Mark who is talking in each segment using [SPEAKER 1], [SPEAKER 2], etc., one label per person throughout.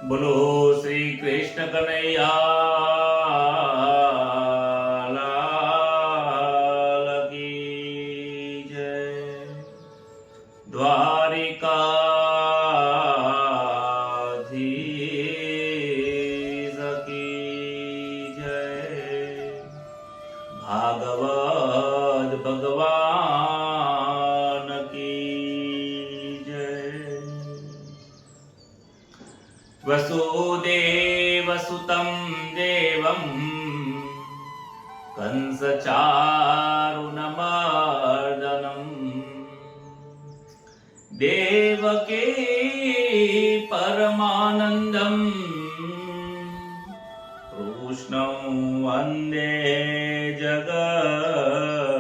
[SPEAKER 1] બોલો શ્રી કૃષ્ણ કનૈયા લાલ કી જય. દ્વારિકાધીશ કી જય. ભાગવત ભગવાન કી જય. વસુદેવ સુતં દેવં કંસચારુનમર્દનમ દેવકી પરમાનંદમ કૃષ્ણં વંદે જગદ્ગુરુ.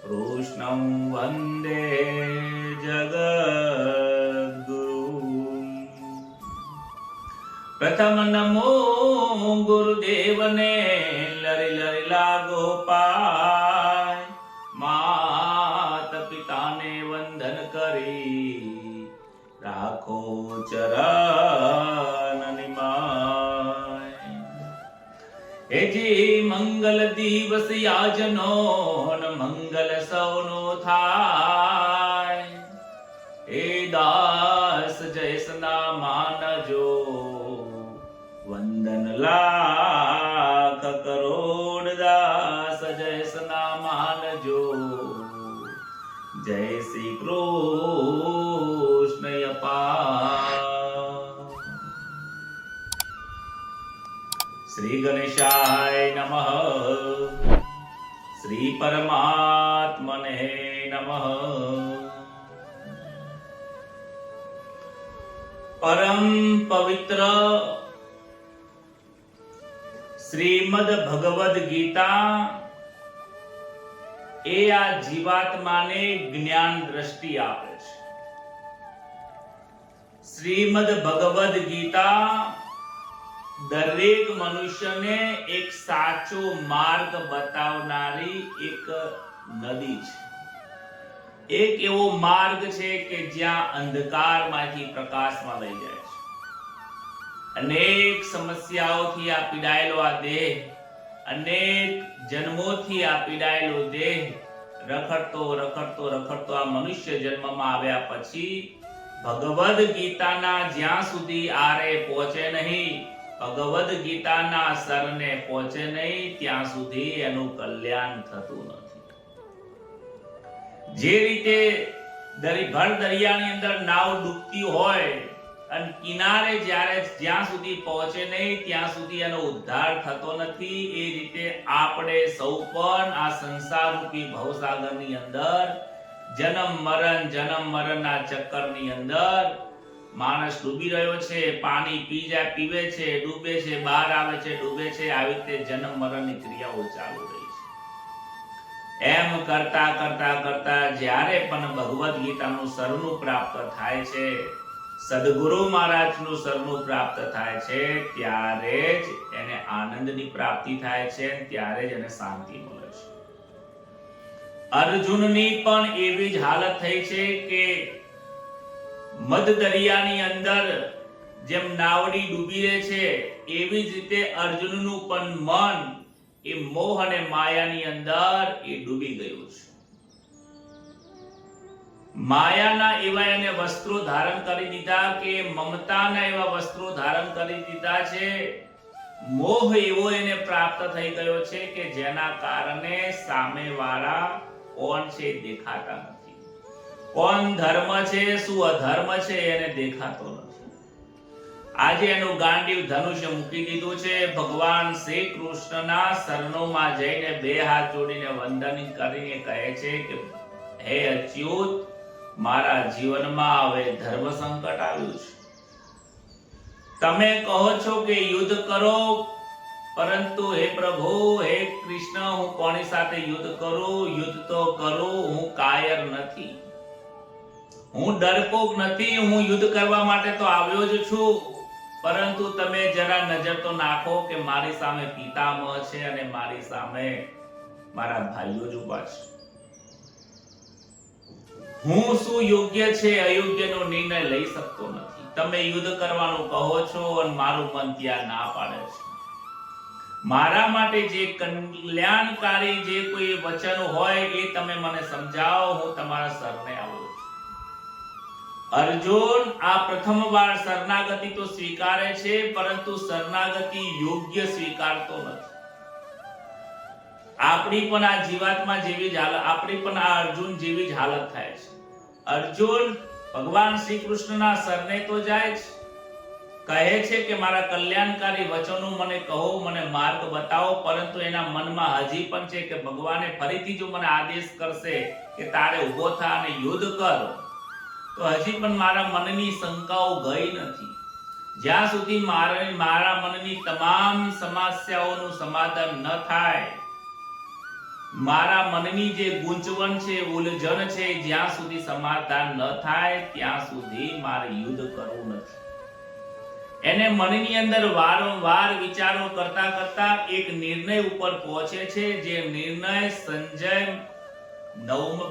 [SPEAKER 1] કૃષ્ણં વંદે જગદ્ગુરુ. પ્રથમ નમો ગુરુદેવને લરી લરી લાગો પાય. માત પિતાને વંદન કરી રાખો ચરણ નિમાય. હેજી મંગલ દિવસ યાજનો મંગલ સૌનો થાય. હે દાસ જયસના માનજો વંદન લાખ કરોડ. દાસ જયસના માનજો જય શ્રી કૃષ્ણ અપાર. શ્રી ગણેશાય નમઃ. શ્રી પરમાત્મને નમઃ. પરમ પવિત્ર શ્રીમદ ભગવદ ગીતા એ આ જીવાત્માને જ્ઞાન દ્રષ્ટિ આપે છે. શ્રીમદ ભગવદ ગીતા દરેક મનુષ્યને એક સાચો માર્ગ બતાવનારી એક નદી છે. એક એવો માર્ગ છે કે જ્યાં અંધકારમાંથી પ્રકાશમાં લઈ જાય છે. અનેક સમસ્યાઓથી આ પીડાયેલો આ દેહ, અનેક જન્મોથી આ પીડાયેલો દેહ રખડતો રખડતો રખડતો આ મનુષ્ય જન્મમાં આવ્યા પછી ભગવદ ગીતાના જ્યાં સુધી આરે પહોંચે નહીં, ભગવદ ગીતાના સરને પહોંચે નહીં, ત્યાં સુધી એનું કલ્યાણ થતું નથી. જે રીતે ભર દરિયાની અંદર નાવ ડૂબતી હોય અને કિનારે જ્યાં સુધી પહોંચે નહીં ત્યાં સુધી એનો ઉદ્ધાર થતો નથી, એ રીતે આપણે સૌ પણ આ સંસાર રૂપી ભવસાગરની અંદર જન્મ મરણના ચક્કરની અંદર માણસ ડૂબી રહ્યો છે. પાણી પીવે છે, ડૂબે છે, બહાર આવે છે, ડૂબે છે. આવી રીતે જન્મ મરણની ક્રિયાઓ ચાલુ રહી છે. એમ કરતા કરતા કરતા જ્યારે પણ ભગવદ ગીતાનું સરનું પ્રાપ્ત થાય છે, સદગુરુ મહારાજનું સરનું પ્રાપ્ત થાય છે, ત્યારે જ એને આનંદની પ્રાપ્તિ થાય છે, ત્યારે જ એને શાંતિ મળે છે. અર્જુનની પણ એવી જ હાલત થઈ છે કે મધ દરિયાની અંદર જેમ નાવડી ડૂબી રહે છે, એવી જ રીતે અર્જુનનું પણ મન એ મોહ અને માયાની અંદર એ ડૂબી ગયું છે. માયાના એવા એને વસ્ત્રો ધારણ કરી દીધા કે મમતાના એવા વસ્ત્રો ધારણ કરી દીધા છે. મોહ એવો એને પ્રાપ્ત થઈ ગયો છે કે જેના કારણે સામેવાળા કોણ છે દેખાતા નથી. કોણ ધર્મ છે, શું અધર્મ છે એને દેખાતો નથી. આજે એનું ગાંડીવ ધનુષ્ય મૂકી દીધું છે. ભગવાન શ્રી કૃષ્ણના શરણોમાં જઈને બે હાથ જોડીને વંદન કરીને કહે છે કે હે અચ્યુત, મારા જીવનમાં હવે ધર્મ સંકટ આવ્યું છે. તમે કહો છો કે યુદ્ધ કરો, પરંતુ હે પ્રભુ, હે કૃષ્ણ, હું કોની સાથે યુદ્ધ કરું? યુદ્ધ તો કરું, હું કાયર નથી, હું ડરપોક નથી. હું યુદ્ધ કરવા માટે તો આવ્યો જ છું, પરંતુ તમે જરા નજર તો નાખો કે મારી સામે પિતામહ છે અને મારી સામે મારા ભાઈઓ જ ઉભા છે. હું શું યોગ્ય છે અયોગ્યનો નિર્ણય લઈ શકતો નથી. તમે યુદ્ધ કરવાનું કહો છો અને મારું મન ત્યાં ના પાડે છે. મારા માટે જે કલ્યાણકારી જે કોઈ વચન હોય એ તમે મને સમજાવો, હું તમારા શરણે આવું છું. અર્જુન આ પ્રથમવાર શરણાગતિ તો સ્વીકારે છે, પરંતુ શરણાગતિ યોગ્ય સ્વીકારતો નથી. આપણી પણ આ જીવાત્મા જેવી જ હાલત, આપણી પણ આ અર્જુન જેવી જ હાલત થાય છે. અર્જુન ભગવાન શ્રી કૃષ્ણના શરણે તો જાય છે, કહે છે કે મારા કલ્યાણકારી વચનો મને કહો, મને માર્ગ બતાવો, પરંતુ એના મનમાં હજી પણ છે કે ભગવાને ફરીથી જો મને આદેશ કરશે કે તારે ઊભો થા અને યુદ્ધ કર, તો હજી પણ મારા મનની શંકાઓ ગઈ નથી. જ્યાં સુધી મારા મનની તમામ સમસ્યાઓનું સમાધાન ન થાય, મારા મનની જે ગૂંચવણ છે, ઉલઝન છે, જ્યાં સુધી સમાધાન ન થાય ત્યાં સુધી મારે યુદ્ધ કરવું નથી. એને મનની અંદર વારંવાર વિચારો કરતા કરતા એક નિર્ણય ઉપર પહોંચે છે, જે નિર્ણય સંજય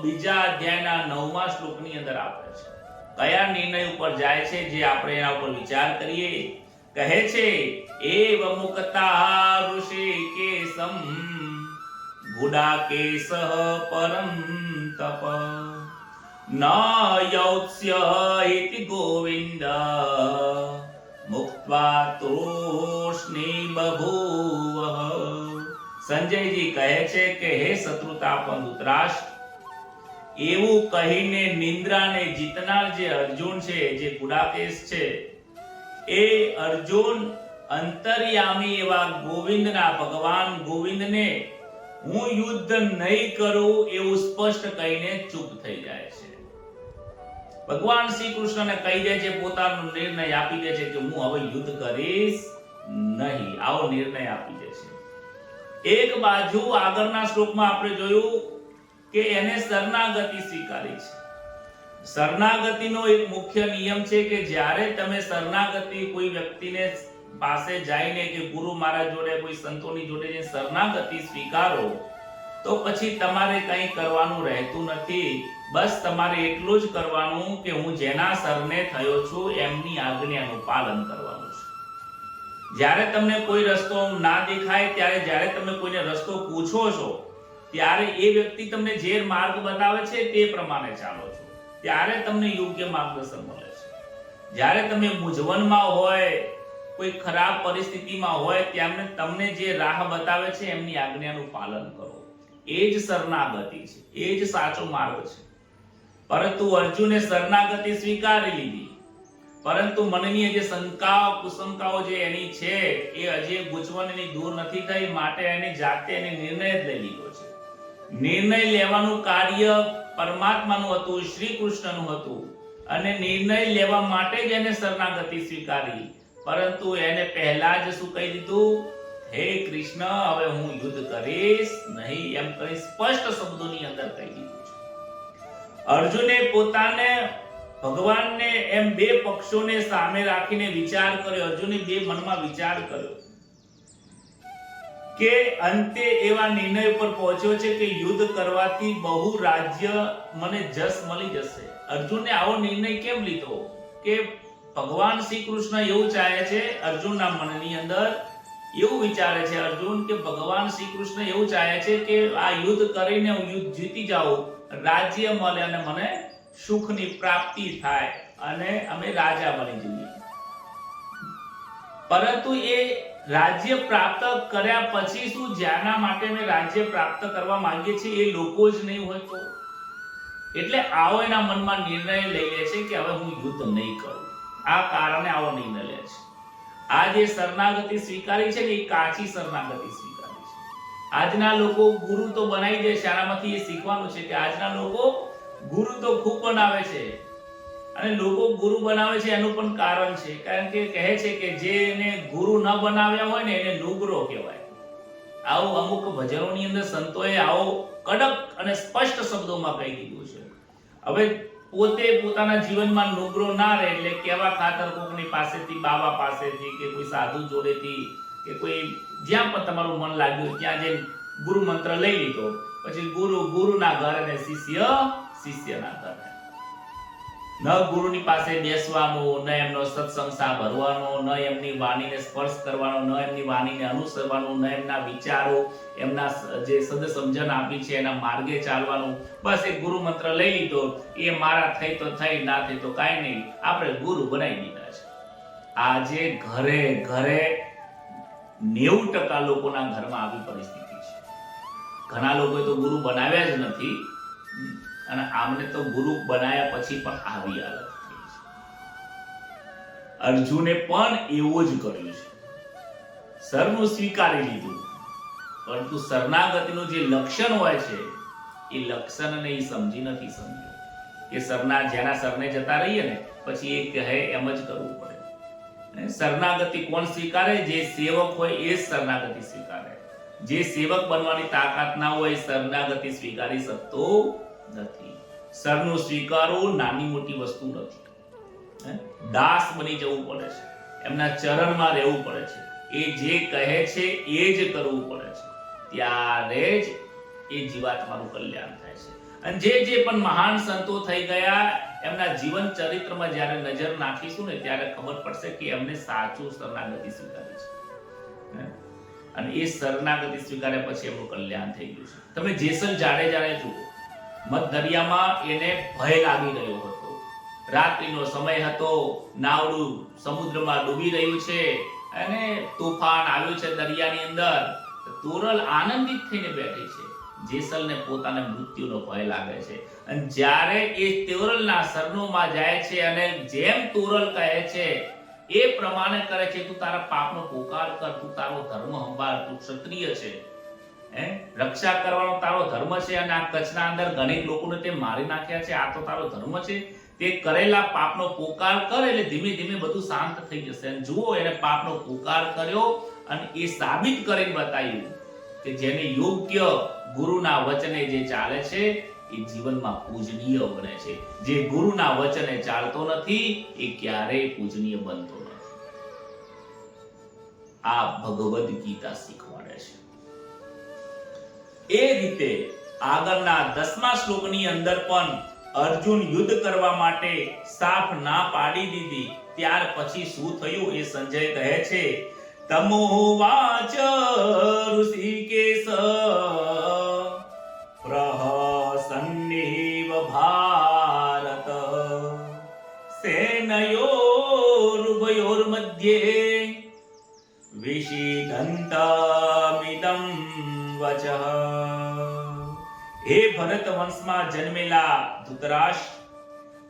[SPEAKER 1] બીજા અધ્યાયના 9મા શ્લોકની અંદર આપે છે. કયા નિર્ણય ઉપર જાય છે, જે આપણે એના ઉપર વિચાર કરીએ. કહે છે એવ મુક્તા ઋષિકેશમ ગુડાકેશ પરમ તપ ન યૌત્સ્ય ઇતિ ગોવિંદ મુક્ત્વા તૃષ્ણી બભૂવઃ. સંજયજી કહે છે કે હે શત્રુતાપન ધૃતરાષ્ટ્ર, એવું કહીને નિંદ્રાને જીતનાર જે અર્જુન છે, જે ગુડાકેશ છે, એ અર્જુન અંતર્યામી એવા ગોવિંદના, ભગવાન ગોવિંદને હું યુદ્ધ નહીં કરું એવું સ્પષ્ટ કહીને ચૂપ થઈ જાય છે. ભગવાન શ્રી કૃષ્ણને કહી દે છે, પોતાનો નિર્ણય આપી દે છે કે હું હવે યુદ્ધ કરીશ નહીં, આવો નિર્ણય આપી દે છે. એક બાજુ આગળના શ્લોકમાં આપણે જોયું કે એને શરણાગતિ સ્વીકારી છે. શરણાગતિનો એક મુખ્ય નિયમ છે કે જ્યારે તમે શરણાગતિ કોઈ વ્યક્તિને પાસે જઈને કે ગુરુ મહારાજ જોડે, કોઈ સંતોની જોડે જે શરણાગતિ સ્વીકારો, તો પછી તમારે કંઈ કરવાનું રહેતું નથી. બસ તમારે એટલું જ કરવાનું કે હું જેના શરણે થયો છું એમની આજ્ઞાનું પાલન કરવાનું છે. જ્યારે તમને કોઈ રસ્તો ના દેખાય, ત્યારે જ્યારે તમે કોઈને રસ્તો પૂછો છો, ત્યારે એ વ્યક્તિ તમને જે માર્ગ બતાવે છે તે પ્રમાણે ચાલો છો, ત્યારે તમને યોગ્ય માર્ગદર્શન મળે છે. જ્યારે તમે મૂંઝવણમાં હોય, કોઈ ખરાબ પરિસ્થિતિમાં હોય, ત્યારે તમને જે રાહ બતાવે છે એમની આજ્ઞાનું પાલન કરો. એ જ શરણાગતિ છે, એ જ સાચો માર્ગ છે. પરંતુ અર્જુને શરણાગતિ સ્વીકારી લીધી, પરંતુ મનની જે શંકાઓ કુશંકાઓ જે એની છે એ હજી ગૂંચવણની દૂર નથી થઈ, માટે એને જાતે એને નિર્ણય જ લઈ લીધો છે. નિર્ણય લેવાનું કાર્ય પરમાત્માનું હતું, શ્રી કૃષ્ણનું હતું, અને નિર્ણય લેવા માટે જ એને શરણાગતિ સ્વીકારી. પરંતુ એને પહેલા જ શું કહી દીધું, હે કૃષ્ણ, હવે હું યુદ્ધ કરીશ નહીં, એમ કરી સ્પષ્ટ શબ્દોની અંદર કહી દીધું છે. અર્જુને પોતાને ભગવાનને એમ બે પક્ષોને સામે રાખીને વિચાર કર્યો. અર્જુને બે મનમાં વિચાર કર્યો કે અંતે એવા નિર્ણય ઉપર પહોંચ્યો છે કે યુદ્ધ કરવાથી બહુ રાજ્ય મને જસ મળી જશે. અર્જુને આવો નિર્ણય કેમ લીધો કે ભગવાન શ્રી કૃષ્ણ એવું ચાહે છે, અર્જુનના મનની અંદર એવું વિચારે છે અર્જુન કે ભગવાન શ્રી કૃષ્ણ એવું ચાહે છે કે આ યુદ્ધ કરીને હું યુદ્ધ જીતી જાઉં, રાજ્ય મળે અને મને સુખની પ્રાપ્તિ થાય અને અમે રાજા બની જઈએ. પરંતુ એ રાજ્ય પ્રાપ્ત કર્યા પછી શું, જેના માટે મેં રાજ્ય પ્રાપ્ત કરવા માંગીએ છીએ એ લોકો જ નહીં હોય તો? એટલે આવો એના મનમાં નિર્ણય લઈ લે છે કે હવે હું યુદ્ધ નહીં કરું. આ કારણે આવો નિર્ણય લે છે. આ જે શરણાગતિ સ્વીકારી છે ને, એ કાચી શરણાગતિ સ્વીકારી છે. આજના લોકો ગુરુ તો બનાવી દે છે, આનામાંથી એ શીખવાનું છે કે આજના લોકો ગુરુ તો ખૂબ બનાવે છે, અને લોકો ગુરુ બનાવે છે એનું પણ કારણ છે, કારણ કે કહે છે કે જેને ગુરુ ન બનાવ્યા હોય ને એને નુગરો કહેવાય. આવું અમુક ભજનોની અંદર સંતોએ આવો કડક અને સ્પષ્ટ શબ્દોમાં કહી દીધું છે. હવે પોતે પોતાના જીવનમાં નુગરો ના રહે એટલે કેવા ખાતર કોકની પાસેથી, બાબા પાસેથી કે કોઈ સાધુ જોડેથી કે કોઈ જ્યાં પણ તમારું મન લાગ્યું ત્યાં જે ગુરુ મંત્ર લઈ લીધો, પછી ગુરુ ગુરુના ઘર અને શિષ્ય શિષ્યના ઘર. ન ગુરુની પાસે બેસવાનું, ન એમનો સત્સંગ સાંભળવાનો, ન એમની વાણીને સ્પર્શ કરવાનો, ન એમની વાણીને અનુસરવાનું, ન એમના વિચારો, એમના જે સદ સમજણ આપી છે એના માર્ગે ચાલવાનું. બસ એક ગુરુ મંત્ર લઈ લીધો, એ મારા થઈ તો થઈ, ના થઈ તો કાંઈ નહીં, આપણે ગુરુ બનાવી દીધા છે. આજે ઘરે ઘરે 90% લોકોના ઘરમાં આવી પરિસ્થિતિ છે. ઘણા લોકોએ તો ગુરુ બનાવ્યા જ નથી, અને આમને તો ગુરુ બનાવ્યા પછી પણ આવી હાલત થઈ છે. અર્જુને પણ એવું જ કર્યું છે. સરનું સ્વીકારી લીધું, પરંતુ શરણાગતિનું જે લક્ષણ હોય છે એ લક્ષણને એ સમજી નથી સમજ્યો કે જેના સરને જતા રહીએ ને પછી એ કહે એમ જ કરવું પડે. શરણાગતિ કોણ સ્વીકારે? જે સેવક હોય એ જ શરણાગતિ સ્વીકારે. જે સેવક બનવાની તાકાત ના હોય શરણાગતિ સ્વીકારી શકતો નથી. સરનું સ્વીકારવું નાની મોટી વસ્તુ નથી. દાસ બની જવું પડે છે, એમના ચરણમાં રહેવું પડે છે, એ જે કહે છે એ જ કરવું પડે છે. ત્યારે જ એ જીવાત્માનું કલ્યાણ થાય છે. અને જે પણ મહાન સંતો થઈ ગયા એમના જીવન ચરિત્રમાં જ્યારે નજર નાખીશું ને ત્યારે ખબર પડશે કે એમને સાચું શરણાગતિ સ્વીકારી છે, અને એ શરણાગતિ સ્વીકાર્યા પછી એમનું કલ્યાણ થઈ ગયું છે. તમે જેસલ જાડેજાને જુઓ, મધ દરિયામાં એને ભય લાગી રહ્યો હતો. રાત્રિનો સમય હતો, નાવડું સમુદ્રમાં ડૂબી રહ્યું છે અને તોફાન આવ્યું છે દરિયાની અંદર. તોરલ આનંદિત થઈને બેઠી છે. જેસલને પોતાને મૃત્યુનો ભય લાગે છે, અને જ્યારે એ તોરલના સરનોમાં જાય છે અને જેમ તોરલ કહે છે એ પ્રમાણે કરે છે, તું તારા પાપનો પોકાર કર, તું તારો ધર્મ સંભાળ, તું ક્ષત્રિય છે, રક્ષા કરવાનો તારો ધર્મ છે, અને આ કચ્છના અંદર ઘણી લોકોને તે મારી નાખ્યા છે, આ તો તારો ધર્મ છે. તે કરેલા પાપનો પોકાર કર એટલે ધીમે ધીમે બધું શાંત થઈ જશે. અને જુઓ, એને પાપનો પોકાર કર્યો અને એ સાબિત કરીને બતાવ્યું કે જેને યોગ્ય ગુરુના વચને જે ચાલે છે એ જીવનમાં પૂજનીય બને છે. જે ગુરુના વચને ચાલતો નથી એ ક્યારેય પૂજનીય બનતો નથી. આ ભગવદ ગીતા શીખવાડે છે. એ રીતે આગળના 10મા શ્લોકની અંદર પણ અર્જુન યુદ્ધ કરવા માટે સાફ ના પાડી દીધી. ત્યાર પછી શું થયું એ સંજય કહે છે. તમોવાચ ઋષિકેશ પ્રહસન્નેવ ભારત સેનયોરુભયોર્મધ્યે વિષીદन्तમિદં વચઃ. હે ભરત વંશમાં જન્મેલા ધૃતરાષ્ટ્ર,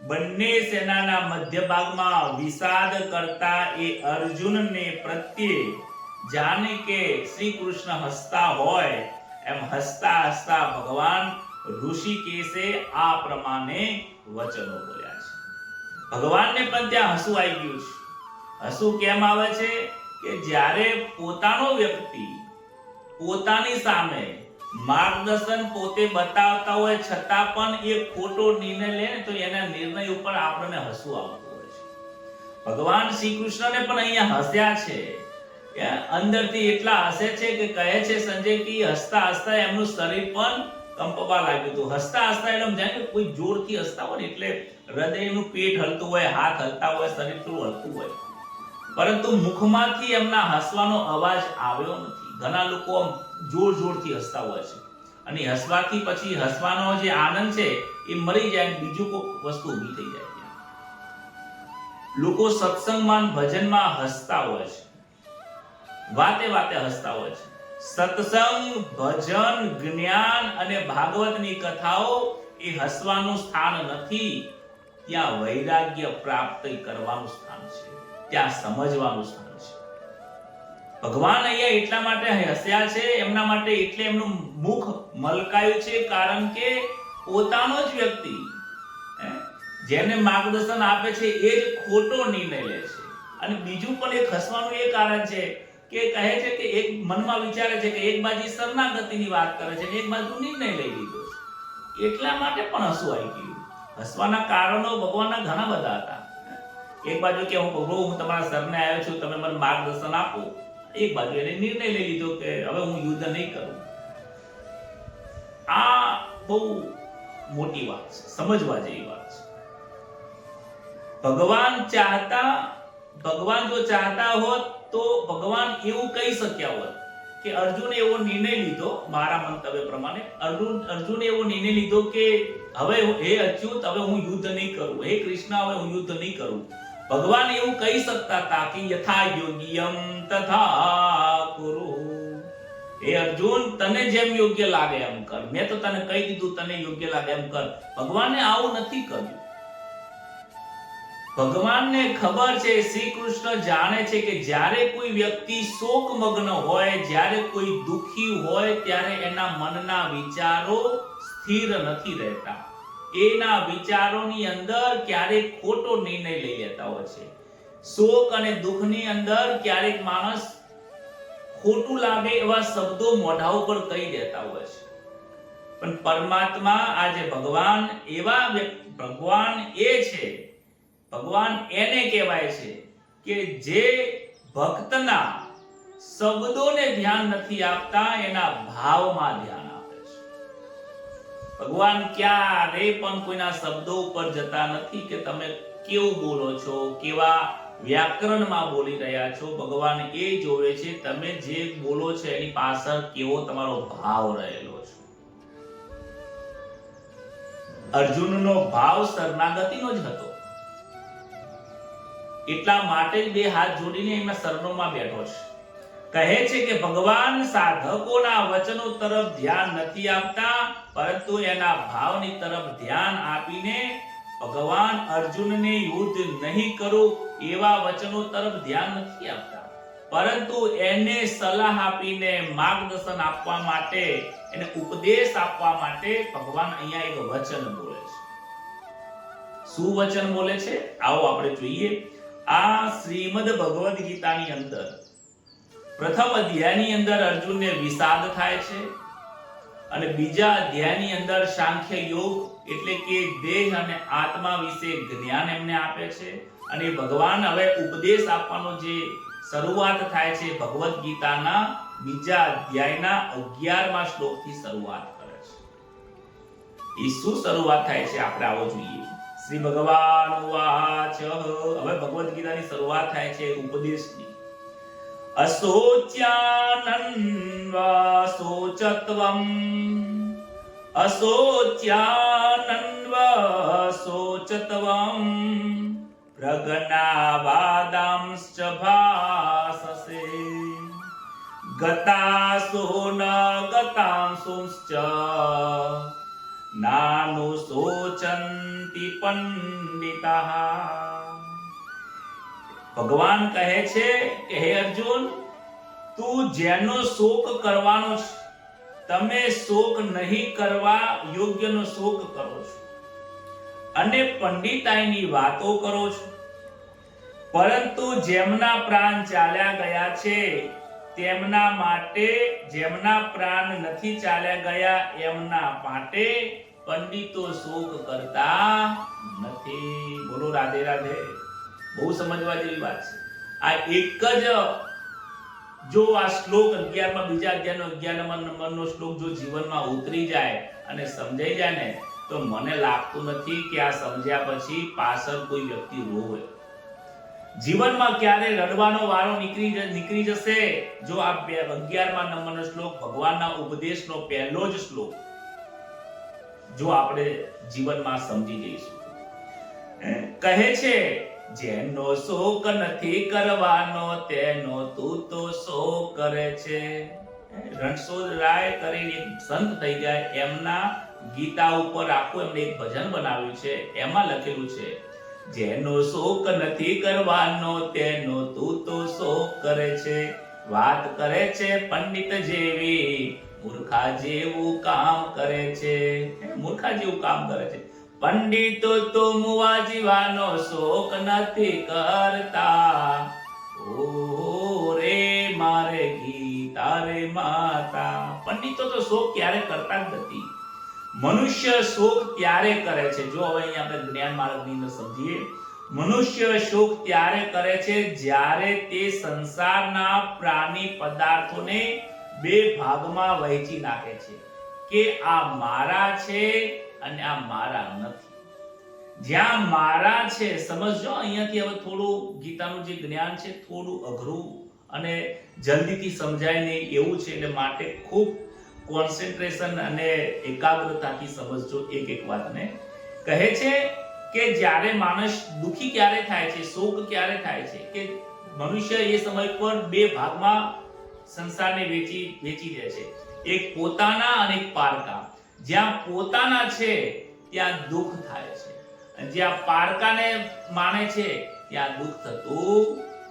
[SPEAKER 1] બંને સેનાના મધ્ય ભાગમાં વિષાદ કરતા એ અર્જુનને પ્રત્યે જાણે કે શ્રી કૃષ્ણ હસતા હોય એમ હસતા હસતા ભગવાન ઋષિકેશે આ પ્રમાણે વચનો બોલ્યા છે. ભગવાનને પણ ત્યાં હસવું આવી ગયું છે. હસવું કેમ આવે છે કે જ્યારે પોતાનો વ્યક્તિ પોતાની સામે માર્ગદર્શન પોતે બતાવતા હોય છતાં પણ એ ખોટો નિર્ણય લે ને તો એના નિર્ણય ઉપર આપણને હસવું આવતું હોય છે. ભગવાન શ્રી કૃષ્ણને પણ અહીંયા હસ્યા છે. અંદરથી એટલા હસે છે કે કહે છે સંજય કે હસતા હસતા એમનું શરીર પણ કંપવા લાગ્યું હતું. હસતા હસતા એટલે જાણે કે કોઈ જોરથી હસતા હોય ને એટલે હૃદયનું પેટ હલતું હોય, હાથ હલતા હોય, શરીર થોડું હલતું હોય, પરંતુ મુખમાંથી એમના હસવાનો અવાજ આવ્યો નથી. ઘણા લોકો જોર જોરથી હસતા હોય છે, અને હસવાથી પછી હસવાનો જે આનંદ છે એ મરી જાય, બીજું કોઈ વસ્તુ ઊભી થઈ જાય છે. લોકો સત્સંગમાં ભજનમાં હસતા હોય છે, વાતે વાતે હસતા હોય છે. સત્સંગ, ભજન, જ્ઞાન અને ભાગવતની કથાઓ એ હસવાનું સ્થાન નથી. ત્યાં વૈરાગ્ય પ્રાપ્ત કરવાનું સ્થાન છે, ત્યાં સમજવાનું સ્થાન છે. ભગવાન અહીંયા એટલા માટે હસ્યા છે, એમના માટે એટલે એમનું મુખ મલકાયું છે, કારણ કે પોતાનો જ વ્યક્તિ જેને માર્ગદર્શન આપે છે એ જ ખોટો નિર્ણય લે છે. અને બીજું પણ એક હસવાનું એ કારણ છે કે કહે છે કે એક મનમાં વિચારે છે કે એક બાજુ શરણાગતિની વાત કરે છે, એક બાજુ નિર્ણય લઈ લીધો છે. એટલા માટે પણ હસવું આવી ગયું. હસવાના કારણો ભગવાનના ઘણા બધા હતા. એક બાજુ કે હું પ્રભુ, હું તમારા શરણે આવ્યો છું, તમે મને માર્ગદર્શન આપો. એક બાજુ એને નિર્ણય લઈ લીધો કે હવે હું યુદ્ધ નહીં કરું. આ બહુ મોટી વાત છે, સમજવા જેવી વાત છે. ભગવાન જો ચાહતા હોત તો ભગવાન એવું કહી શક્યા હોત કે અર્જુને એવો નિર્ણય લીધો, મારા મંતવ્ય પ્રમાણે અર્જુને એવો નિર્ણય લીધો કે હવે હે અચ્યુત, હવે હું યુદ્ધ નહીં કરું, હે કૃષ્ણ, હવે હું યુદ્ધ નહીં કરું. ભગવાન એવું કહી શકતા હતા કે યથા યોગ્યમ તથા કુરુ. હે અર્જુન, તને જેમ યોગ્ય લાગે એમ કર. મેં તો તને કહી દીધું, તને યોગ્ય લાગે એમ કર. ભગવાને આવું નથી કર્યું. ભગવાનને ખબર છે, શ્રી કૃષ્ણ જાણે છે કે જ્યારે કોઈ વ્યક્તિ શોકમગ્ન હોય, જ્યારે કોઈ દુખી હોય, ત્યારે એના મનના વિચારો સ્થિર નથી રહેતા. એના વિચારોની અંદર ક્યારેક ખોટો નિર્ણય લઈ લેતા હોય છે. શોક અને દુઃખની અંદર ક્યારેક માણસ ખોટું લાગે એવા શબ્દો મોઢા ઉપર કહી દેતા હોય છે. પણ પરમાત્મા, આજે ભગવાન એ છે, ભગવાન એને કહેવાય છે કે જે ભક્તના શબ્દોને ધ્યાન નથી આપતા, એના ભાવમાં ધ્યાન આપે છે. ભગવાન ક્યારે પણ કોઈના શબ્દો ઉપર જતા નથી કે તમે કેવું બોલો છો, કેવા વ્યાકરણમાં બોલી રહ્યા છો. ભગવાન એ જોવે છે તમે જે બોલો છો એની પાછળ કેવો તમારો ભાવ રહેલો છે. અર્જુનનો ભાવ શરણાગતિનો જ હતો. એટલા માટે જ બે હાથ જોડીને એમના શરણોમાં બેઠો છે. કહે છે કે ભગવાન સાધકોના વચનો તરફ ધ્યાન નથી આપતા, પરંતુ એના ભાવની તરફ ધ્યાન આપીને ભગવાન અર્જુનને યુદ્ધ નહીં કરો એવા વચનો તરફ ધ્યાન નથી આપતા, પરંતુ એને સલાહ આપીને માર્ગદર્શન આપવા માટે, એને ઉપદેશ આપવા માટે ભગવાન અહીંયા એક વચન બોલે છે. શું વચન બોલે છે? આવો આપણે જોઈએ. આ શ્રીમદ ભગવદ ગીતાની અંદર પ્રથમ અધ્યાયની અંદર અર્જુનને વિષાદ થાય છે અને બીજા અધ્યાયની અંદર સાંખ્ય યોગ એટલે કે દેહ અને આત્મા વિશે જ્ઞાન એમને આપે છે. અને ભગવાન હવે ઉપદેશ આપવાનો જે શરૂઆત થાય છે ભગવદ ગીતાના બીજા અધ્યાયના 11મા શ્લોકથી શરૂઆત કરે છે. એ શું શરૂઆત થાય છે આપણે આવો જોઈએ. શ્રી ભગવાન વાચ. હવે ભગવદ ગીતાની શરૂઆત થાય છે ઉપદેશની. અશોચ્યાનન્વાસોચત્વમ અશોચ્યાનન્વાસોચત્વમ પ્રજ્ઞાવાદાંશ્ચ ભાસસે ગતાસો ન ગતાંસુશ્ચ નાનુશોચન્તિ પંડિતાઃ. ભગવાન કહે છે કે હે અર્જુન, તું જેનો શોક કરવાનો છે, તમે શોક નહીં કરવા યોગ્યનો શોક કરો છો અને પંડિતાઈની વાતો કરો છો. પરંતુ જેમના પ્રાણ ચાલ્યા ગયા છે તેમના માટે, જેમના પ્રાણ નથી ચાલ્યા ગયા એમના માટે પંડિતો શોક કરતા નથી. બોલો રાધે રાધે. બહુ સમજવા જેવી વાત છે. આ એક જ જો આ શ્લોક 11માં બીજા અધ્યાયનો 11મા નંબરનો શ્લોક જો જીવનમાં ઉતરી જાય અને સમજાઈ જાય ને, તો મને લાગતું નથી કે આ સમજ્યા પછી પાછળ કોઈ વ્યક્તિ રોવે. જીવનમાં ક્યારે રડવાનો વારો નીકળી જશે જો આ 11મા નંબરનો શ્લોક ભગવાનના ઉપદેશનો પહેલો જ શ્લોક જો આપણે જીવનમાં સમજી જઈશું. કહે છે જેનો શોક નથી કરવાનો તેનો તું તો શોક કરે છે. રણછોડ રાય કરીને એક સંત થઈ ગયા, એમના ગીતા ઉપર આખું એમણે એક ભજન બનાવ્યું છે. એમાં લખેલું છે જેનો શોક નથી કરવાનો તેનો તું તો શોક કરે છે. વાત કરે છે પંડિત જેવી, મૂર્ખા જેવું કામ કરે છે. મૂર્ખા જેવું કામ કરે છે. પંડિતો તો મુવા જીવાનો શોક નથી કરતા. ઓ રે મારે ગીતા રે માતા. પંડિતો તો શોક ક્યારે કરતા જ નથી. મનુષ્ય શોક ત્યારે કરે છે, જો હવે અહીંયા આપણે જ્ઞાન માર્ગની અંદર સમજીએ, મનુષ્ય શોક ત્યારે કરે છે જ્યારે તે સંસારના પ્રાણી પદાર્થોને બે ભાગમાં વહેંચી નાખે છે કે આ મારા છે અને આ મારા નથી. જ્યાં મારા છે, સમજજો અહીંયાથી હવે થોડું ગીતાનું જે જ્ઞાન છે થોડું અઘરું અને જલ્દીથી સમજાય નહીં એવું છે, એટલે માટે ખૂબ કોન્સન્ટ્રેશન અને એકાગ્રતાથી સમજજો એક એક વાતને. કહે છે કે જ્યારે માણસ દુખી ક્યારે થાય છે, શોક ક્યારે થાય છે, કે મનુષ્ય એ સમય પર બે ભાગમાં સંસારને વેચી દે છે, એક પોતાના અને એક પારકા. જ્યાં પોતાના છે ત્યાં દુઃખ થાય છે, અને જ્યાં પારકાને માને છે ત્યાં દુઃખ થતું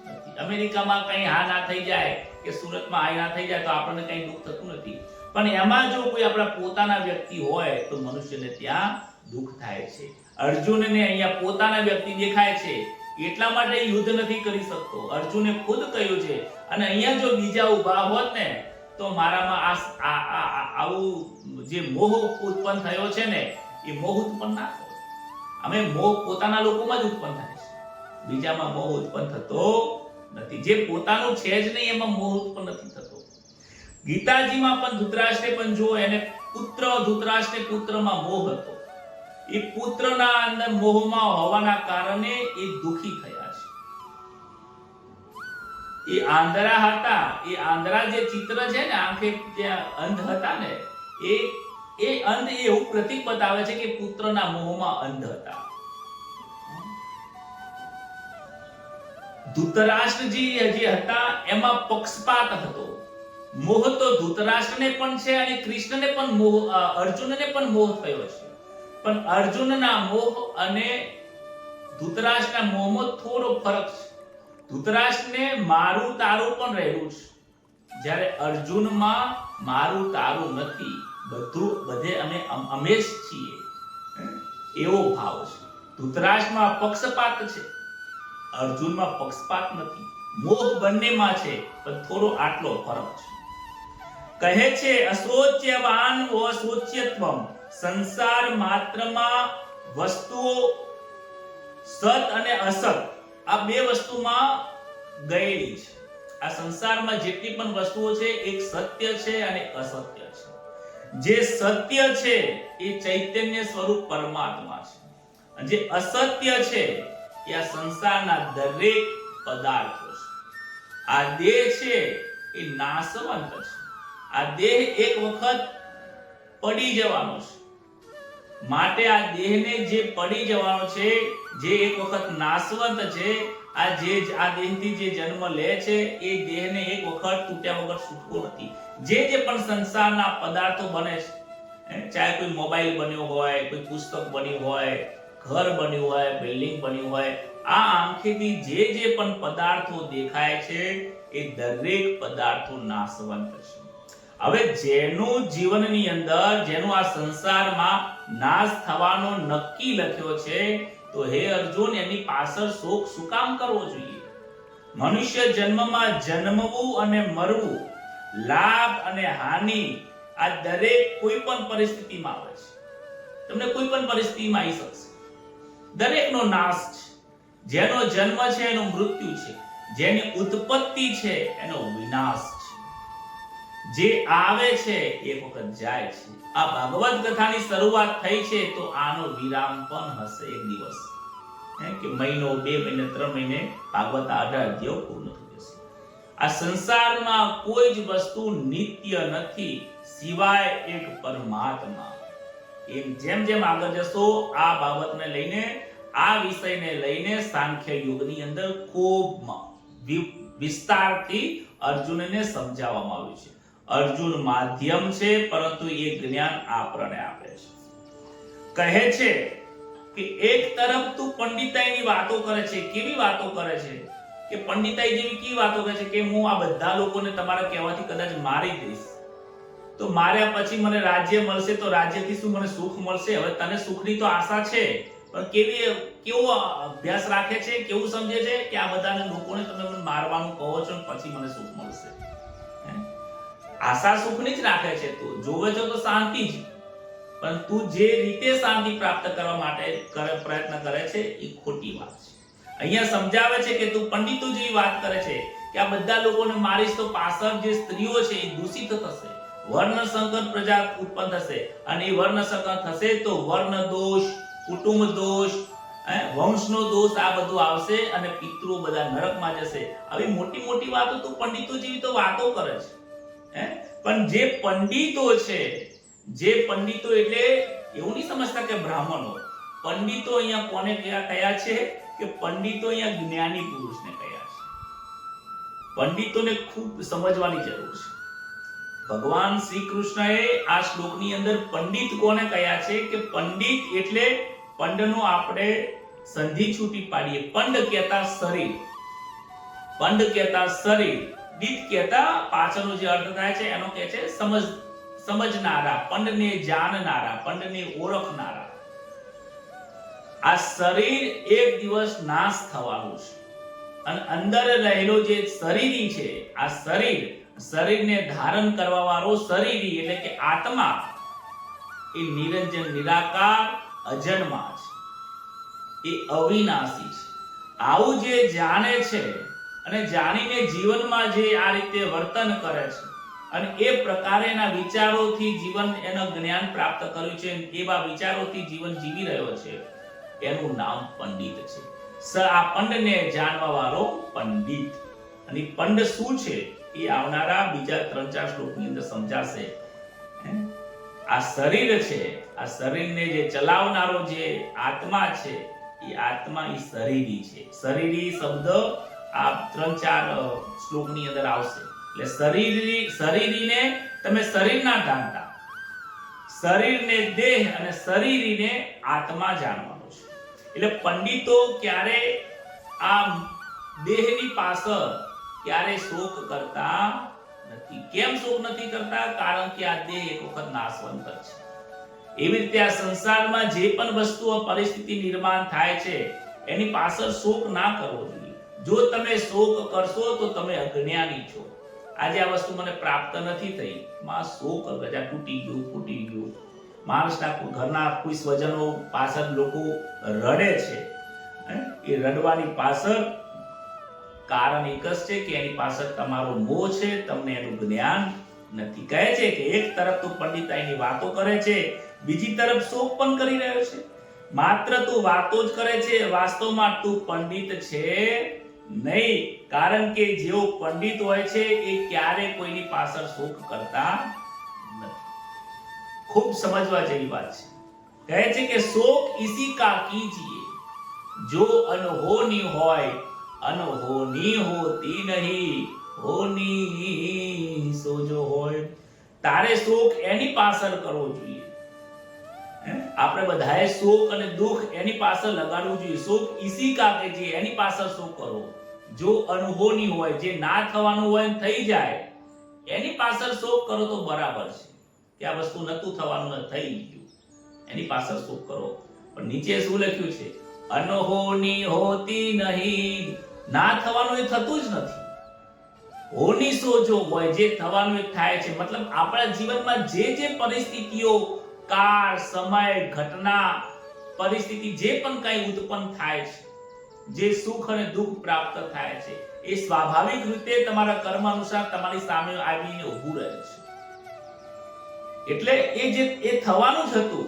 [SPEAKER 1] નથી. અમેરિકામાં કંઈ હા ના થઈ જાય કે સુરતમાં હા ના થઈ જાય તો આપણને કંઈ દુઃખ થતું નથી, પણ એમાં જો કોઈ આપણા પોતાના વ્યક્તિ હોય તો મનુષ્યને ત્યાં દુઃખ થાય છે. અર્જુનને અહીંયા પોતાના વ્યક્તિ દેખાય છે એટલા માટે યુદ્ધ નથી કરી શકતો. અર્જુને ખુદ કહ્યું છે, અને અહીંયા જો બીજા ઊભા હોત ને તો મારામાં આવું જે મોહ ઉત્પન્ન થયો છે ને એ મોહ ઉત્પન્ન ના થયો. અમે મોહ પોતાના લોકોમાં જ ઉત્પન્ન થાય છે, બીજામાં મોહ ઉત્પન્ન થતો નથી. જે પોતાનું છે જ નહીં એમાં મોહ ઉત્પન્ન નથી થતો. ગીતાજીમાં પણ ધૃતરાષ્ટ્રે પણ જો એને ધૃતરાષ્ટ્રે પુત્રમાં મોહ હતો. એ પુત્રના અંદર મોહમાં હોવાના કારણે એ દુખી થયા છે. એ આંધળા હતા, એ આંધળા જે ચિત્ર છે ને આંખે જે અંધ હતા ને એ અંધ એવું પ્રતીક બતાવે છે કે પુત્રના મોહમાં અંધ હતા. ધૃતરાષ્ટ્રજી જે હતા એમાં પક્ષપાત હતો. મોહ તો ધૃતરાષ્ટ્રને પણ છે અને કૃષ્ણને પણ મોહ, અર્જુનને પણ મોહ થયો છે, પણ અર્જુનના મોહ અને ધૃતરાષ્ટ્રના મોહમાં થોડો ફરક છે. ધૃતરાષ્ટ્રને મારું તારું પણ રહેલું છે, જ્યારે અર્જુનમાં મારું તારું નથી, બધે અમે જ છીએ એવો ભાવ છે. ધૃતરાષ્ટ્રમાં પક્ષપાત છે, અર્જુનમાં પક્ષપાત નથી. મોહ બંનેમાં છે, પણ થોડો આટલો ફરક છે. કહે છે અશોચ્યવાન અશોચ્યત્વમ, સંસાર માત્રમાં વસ્તુઓ સત અને અસત આ બે વસ્તુમાં ગયેલી છે. આ સંસારમાં જેટલી પણ વસ્તુઓ છે એક સત્ય છે અને અસત્ય છે. જે સત્ય છે એ ચૈતન્ય સ્વરૂપ પરમાત્મા છે, અને જે અસત્ય છે એ આ સંસારના દરેક પદાર્થો છે. આ દેહ છે એ નાશવંત છે. આ દેહ એક વખત પડી જવાનો છે, માટે આ દેહને જે પડી જવાનો છે, જે એક વખત નાશવંત છે, આ દેહથી જે જન્મ લે છે એ દેહને એક વખત તૂટ્યા વગર છૂટકો નથી. જે પણ સંસારના પદાર્થો બને છે, ચાહે કોઈ મોબાઈલ બન્યો હોય, કોઈ પુસ્તક બન્યું હોય, ઘર બન્યું હોય, બિલ્ડિંગ બન્યું હોય, આ આંખેથી જે પણ પદાર્થો દેખાય છે એ દરેક પદાર્થો નાશવંત છે. હવે જેનું જીવનની અંદર, જેનું આ સંસારમાં નાશ થવાનો નક્કી લખ્યો છે, તો હે અર્જુન એની પાછળ શોક શું કામ કરવો જોઈએ? મનુષ્ય જન્મમાં જન્મવું અને મરવું, લાભ અને હાનિ આ દરેક કોઈ પણ પરિસ્થિતિમાં આવે છે. તમને કોઈ પણ પરિસ્થિતિમાં આવી શકશે. દરેકનો નાશ છે. જેનો જન્મ છે એનું મૃત્યુ છે, જેની ઉત્પત્તિ છે એનો વિનાશ છે. જે આવે છે એક વખત જાય છે. આ ભાગવત કથાની શરૂઆત થઈ છે તો આનો વિરામ પણ હશે એક દિવસ, કે મહિનો, 2 મહિને, 3 મહિને ભાગવત 18 અધ્યાયો પૂર્ણ થઈ જશે. આ સંસારમાં કોઈ જ વસ્તુ નિત્ય નથી સિવાય એક પરમાત્મા. જેમ આગળ જશો આ બાબતને લઈને, આ વિષયને લઈને સાંખ્ય યોગની અંદર ખૂબ વિસ્તારથી અર્જુનને સમજાવવામાં આવ્યું છે. અર્જુન માધ્યમ છે, પરંતુ એ જ્ઞાન આપણને આપે છે. કહે છે કે એક તરફ તું પંડિતાઈની વાતો કરે છે. કેવી વાતો કરે છે? કે પંડિતાઈ જેવી કેવી વાતો કરે છે કે હું આ બધા લોકોને તમારા કહેવાથી કદાચ મારી દઈશ, તો માર્યા પછી મને રાજ્ય મળશે, તો રાજ્યથી શું મને સુખ મળશે? હવે તને સુખની તો આશા છે, પણ કેવો અભ્યાસ રાખે છે, કેવું સમજે છે કે આ બધા લોકોને તમે મને મારવાનું કહો છો પછી મને સુખ મળશે. આશા સુખની જ રાખે છે. તું જોવે છો તો શાંતિ જ, પણ તું જે રીતે શાંતિ પ્રાપ્ત કરવા માટે પ્રયત્ન કરે છે એ ખોટી વાત છે. અહીંયા સમજાવે છે કે તું પંડિતો જેવી વાત કરે છે કે આ બધા લોકોને મારીશ તો પાછળ જે સ્ત્રીઓ છે એ દૂષિત થશે, વર્ણ સંકર પ્રજા ઉત્પન્ન થશે, અને એ વર્ણ સંકર થશે તો વર્ણ દોષ, કુટુંબ દોષ, વંશનો દોષ આ બધું આવશે અને પિતૃઓ બધા નરકમાં જશે. આવી મોટી મોટી વાતો તો પંડિતો જેવી તો વાતો કરે છે. પણ જે પંડિતો છે, જે પંડિતો એટલે એવું નહીં સમજતા કે બ્રાહ્મણો. પંડિતો અહીંયા કોને કયા છે કે પંડિતો અહીંયા જ્ઞાની પુરુષને કયા છે. પંડિતોને ખૂબ સમજવાની જરૂર છે. ભગવાન શ્રી કૃષ્ણએ આ શ્લોકની અંદર પંડિત કોને કયા છે કે પંડિત એટલે પંડનો આપણે સંધિ છૂટી પાડીએ. પંડ કહેતા શરીર, પંડ કહેતા શરીર, દીત કહેતા પાછળનો જે અર્થ થાય છે એનો કહે છે સમજનારા, પંડને જાણનારા, પંડને ઓળખનારા. આ શરીર એક દિવસ નાશ થવાનું છે અને અંદર રહેલો જે શરીરી છે, આ શરીરને ધારણ કરવા વાળો શરીરી એટલે કે આત્મા એ નિરંજન નિરાકાર અજન્મા છે, એ અવિનાશી છે. આવું જે જાણે છે અને જાણીને જીવનમાં જે આ રીતે વર્તન કરે છે અને એ પ્રકારેના વિચારોથી જીવન એનું જ્ઞાન પ્રાપ્ત કર્યું છે, એવા વિચારોથી જીવન જીવી રહ્યો છે, એનું નામ પંડિત છે. આ પંડને જાણવા વાળો પંડિત. અને પંડ શું છે એ આવનારા બીજા 3-4 શ્લોકની અંદર સમજાશે. આ શરીર છે, આ શરીરને જે ચલાવનારો જે આત્મા છે એ આત્મા એ શરીરી છે. શરીરી શબ્દ આ 3-4 શ્લોકની અંદર આવશે. એટલે શરીરીને તમે શરીર ના જાણતા, શરીરને દેહ અને શરીરીને આત્મા જાણવાનું છે. એટલે પંડિતો ક્યારે આ દેહની પાછળ ક્યારે શોક કરતા નથી. કેમ શોક નથી કરતા? કારણ કે આ દેહ એક વખત નાશવંત છે. એવી રીતે આ સંસારમાં જે પણ વસ્તુઓ પરિસ્થિતિ નિર્માણ થાય છે એની પાછળ શોક ના કરવો જોઈએ. જો તમે શોક કરશો તો તમે અજ્ઞાની છો. આજે આ વસ્તુ મને પ્રાપ્ત નથી થઈ, માં શોક ગજા તૂટી ગયું, ફૂટી ગયું. માણસના ઘરના કોઈ સ્વજનો પાછળ લોકો રડે છે. એ રડવાની પાછળ કારણ એક જ છે કે એની પાછળ તમારો મોહ છે, તમને એનું જ્ઞાન નથી. કહે છે કે એક તરફ તો પંડિતાઈની વાતો કરે છે, બીજી તરફ શોક પણ કરી રહ્યો છે. માત્ર તું વાતો જ કરે છે, વાસ્તવમાં તું પંડિત છે નહીં. કારણ કે જેઓ પંડિત હોય છે એ ક્યારે કોઈની પાછળ શોક કરતા નથી. ખૂબ સમજવા જેવી વાત છે. કહે છે કે શોક ઇસી કા કીજીએ જો અનહોની હોય, અનહોની હોતી નહીં, હોની સો જો હોય. તારે શોક એની પાછળ કરવો જોઈએ. આપણે બધાએ શોક અને દુઃખ એની પાછળ લગાડવું જોઈએ. શોક ઇસી કા કીજીએ, એની પાછળ શોક કરો. જો અનહોની હોય, જે ના થવાનું હોય થઈ જાય, એની પાછળ શોક કરો તો બરાબર છે કે આ વસ્તુ નતું થવાનું થઈ ગયું, એની પાછળ શોક કરો. પણ નીચે શું લખ્યું છે? અનહોની હોતી નહીં. ના થવાનું એ થતું જ નથી. હોની સો જો હોય, જે થવાનું એ થાય છે. મતલબ આપણા જીવનમાં જે જે પરિસ્થિતિઓ, કાળ, સમય, ઘટના, પરિસ્થિતિ જે પણ કંઈ ઉત્પન્ન થાય છે, જે સુખ અને દુઃખ પ્રાપ્ત થાય છે, એ સ્વાભાવિક રીતે તમારા કર્મ અનુસાર તમારી સામે આવીને ઊભું રહે છે. એટલે એ થવાનું જ હતું.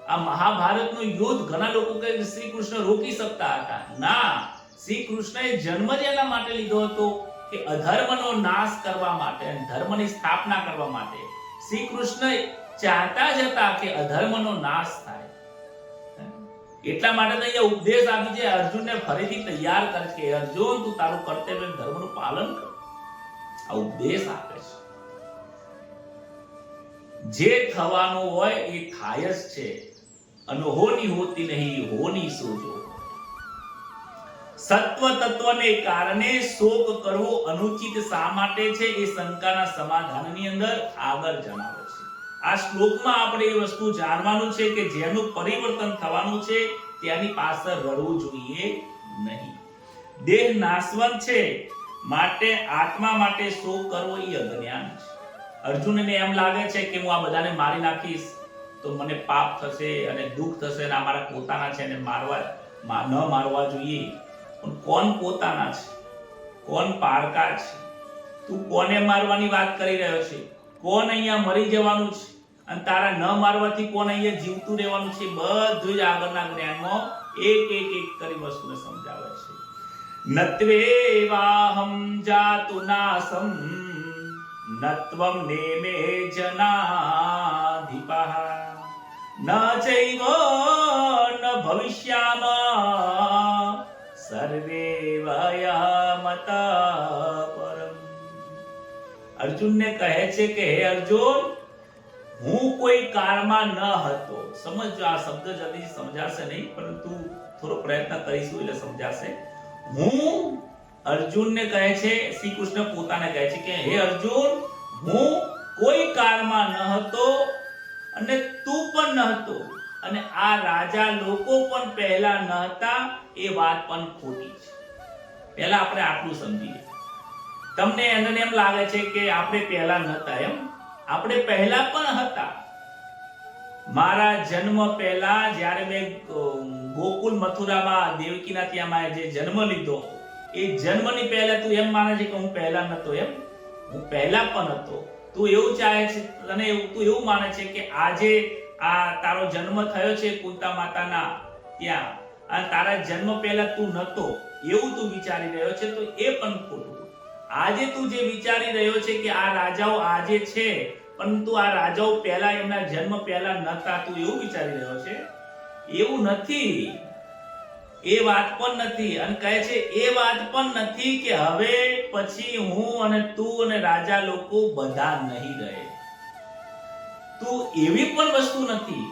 [SPEAKER 1] આ મહાભારતનું યુદ્ધ ઘણા લોકો કહે કે શ્રી કૃષ્ણ રોકી શકતા હતા. ના, શ્રી કૃષ્ણએ જન્મ જ એના માટે લીધો હતો કે અધર્મનો નાશ કરવા માટે, ધર્મની સ્થાપના કરવા માટે. શ્રી કૃષ્ણ ચાહતા જ હતા કે અધર્મનો નાશ થાય. એટલા માટે તો અહીંયા ઉપદેશ આપી છે, અર્જુનને ફરીથી તૈયાર કરે છે કે અર્જુન, તું તારું કર્તવ્ય ધર્મનું પાલન કર. આ ઉપદેશ આપે છે. જે થવાનું હોય એ થાય જ છે. અનહોની હોતી નહીં, હોની સોજો. સત્વ તત્વને કારણે શોક કરવો અનુચિત શા માટે છે એ શંકાના સમાધાનની અંદર આગળ જણાવે છે. આ શ્લોકમાં આપણે એ વસ્તુ જાણવાનું છે કે જેનું પરિવર્તન થવાનું છે તેની પાછળ રડવું જોઈએ નહીં. દેહ નાશવંત છે માટે આત્મા માટે શોક કરવો એ અજ્ઞાન છે. અર્જુનને એમ લાગે છે કે હું આ બધાને મારી નાખીશ તો મને પાપ થશે અને દુઃખ થશે અને અમારા પોતાના છે એને ન મારવા જોઈએ. પણ કોણ પોતાના છે, કોણ પારકા છે? તું કોને મારવાની વાત કરી રહ્યો છે? કોણ અહીંયા મરી જવાનું છે અને તારા ન મારવાથી કોણ અહીંયા જીવતું રહેવાનું છે? બધું જ આગળના જ્ઞાનમાં એક કરી વસ્તુને સમજાવે છે. નત્વેવાહમ જાતુ નાસમ નત્વમ નેમે જનાધિપઃ ન ચૈવ ન ભવિષ્યામઃ સર્વે વયમત પરમ. અર્જુનને કહે છે કે હે અર્જુન, હું કોઈ કાળમાં ન હતો. સમજો, આ શબ્દ જલ્દી સમજાશે નહીં, પરંતુ થોડો પ્રયત્ન કરીશું એટલે સમજાશે. હું, અર્જુનને કહે છે, શ્રી કૃષ્ણ પોતાને કહે છે કે હે અર્જુન, હું કોઈ કાળમાં ન હતો અને તું પણ ન હતો, અને આ રાજા લોકો પણ પહેલા ન હતા. એ વાત પણ ખોટી છે. પહેલા આપણે આટલું સમજીએ. તમને એને એમ લાગે છે કે આપણે પહેલા નહોતા, એમ આપણે પહેલા પણ હતા. મારા જન્મ પહેલા જ્યારે મેં ગોકુલ મથુરામાં દેવકીના ત્યાં જે જન્મ લીધો, એ જન્મની પહેલા તું એમ માને છે કે હું પહેલા નહોતો? એમ હું પહેલા પણ હતો. તું એવું ચાહે છે, અને તું એવું માને છે કે આજે આ તારો જન્મ થયો છે કુંતા માતાના ત્યાં, અને તારા જન્મ પહેલા તું નહોતો એવું તું વિચારી રહ્યો છે, તો એ પણ ખોટું. આજે તું જે વિચારી રહ્યો છે કે આ રાજાઓ આજે છે, પરંતુ આ રાજાઓ પહેલા એમના જન્મ પહેલા નહોતા, તું એવું વિચારી રહ્યો છે. એવું નથી, એ વાત પણ નથી. અને કહે છે એ વાત પણ નથી કે હવે પછી હું અને તું અને રાજા લોકો બધા નહીં રહે. તું એવી પણ વસ્તુ નથી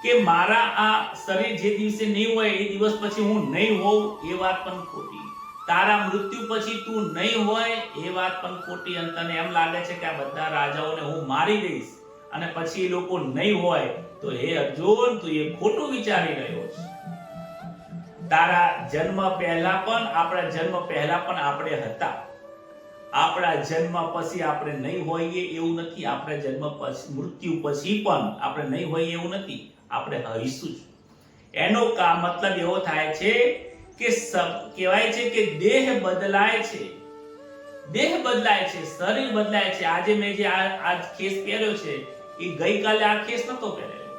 [SPEAKER 1] કે મારા આ શરીર જે દિવસે નહીં હોય એ દિવસ પછી હું નહીં હોઉં, એ વાત પણ ખોટી. તારા મૃત્યુ પછી તું નહીં હોય એ વાત પણ ખોટી. અને તને એમ લાગે છે કે આ બધા રાજાઓને હું મારી દઈશ અને પછી એ લોકો નહીં હોય, તો હે અર્જુન, તું એ ખોટું વિચારી રહ્યો છે. તારા જન્મ પહેલા પણ, આપણા જન્મ પહેલા પણ આપણે હતા. આપણા જન્મ પછી આપણે નહીં હોઈએ એવું નથી. આપણે જન્મ પછી, મૃત્યુ પછી પણ આપણે નહીં હોઈએ એવું નથી. આપણે હઈશું જ. એનો મતલબ એવો થાય છે કે કહેવાય છે કે દેહ બદલાય છે, દેહ બદલાય છે, શરીર બદલાય છે. આજે મેં જે આ ખેસ પહેર્યો છે, એ ગઈકાલે આ ખેસ નતો પહેરેલો.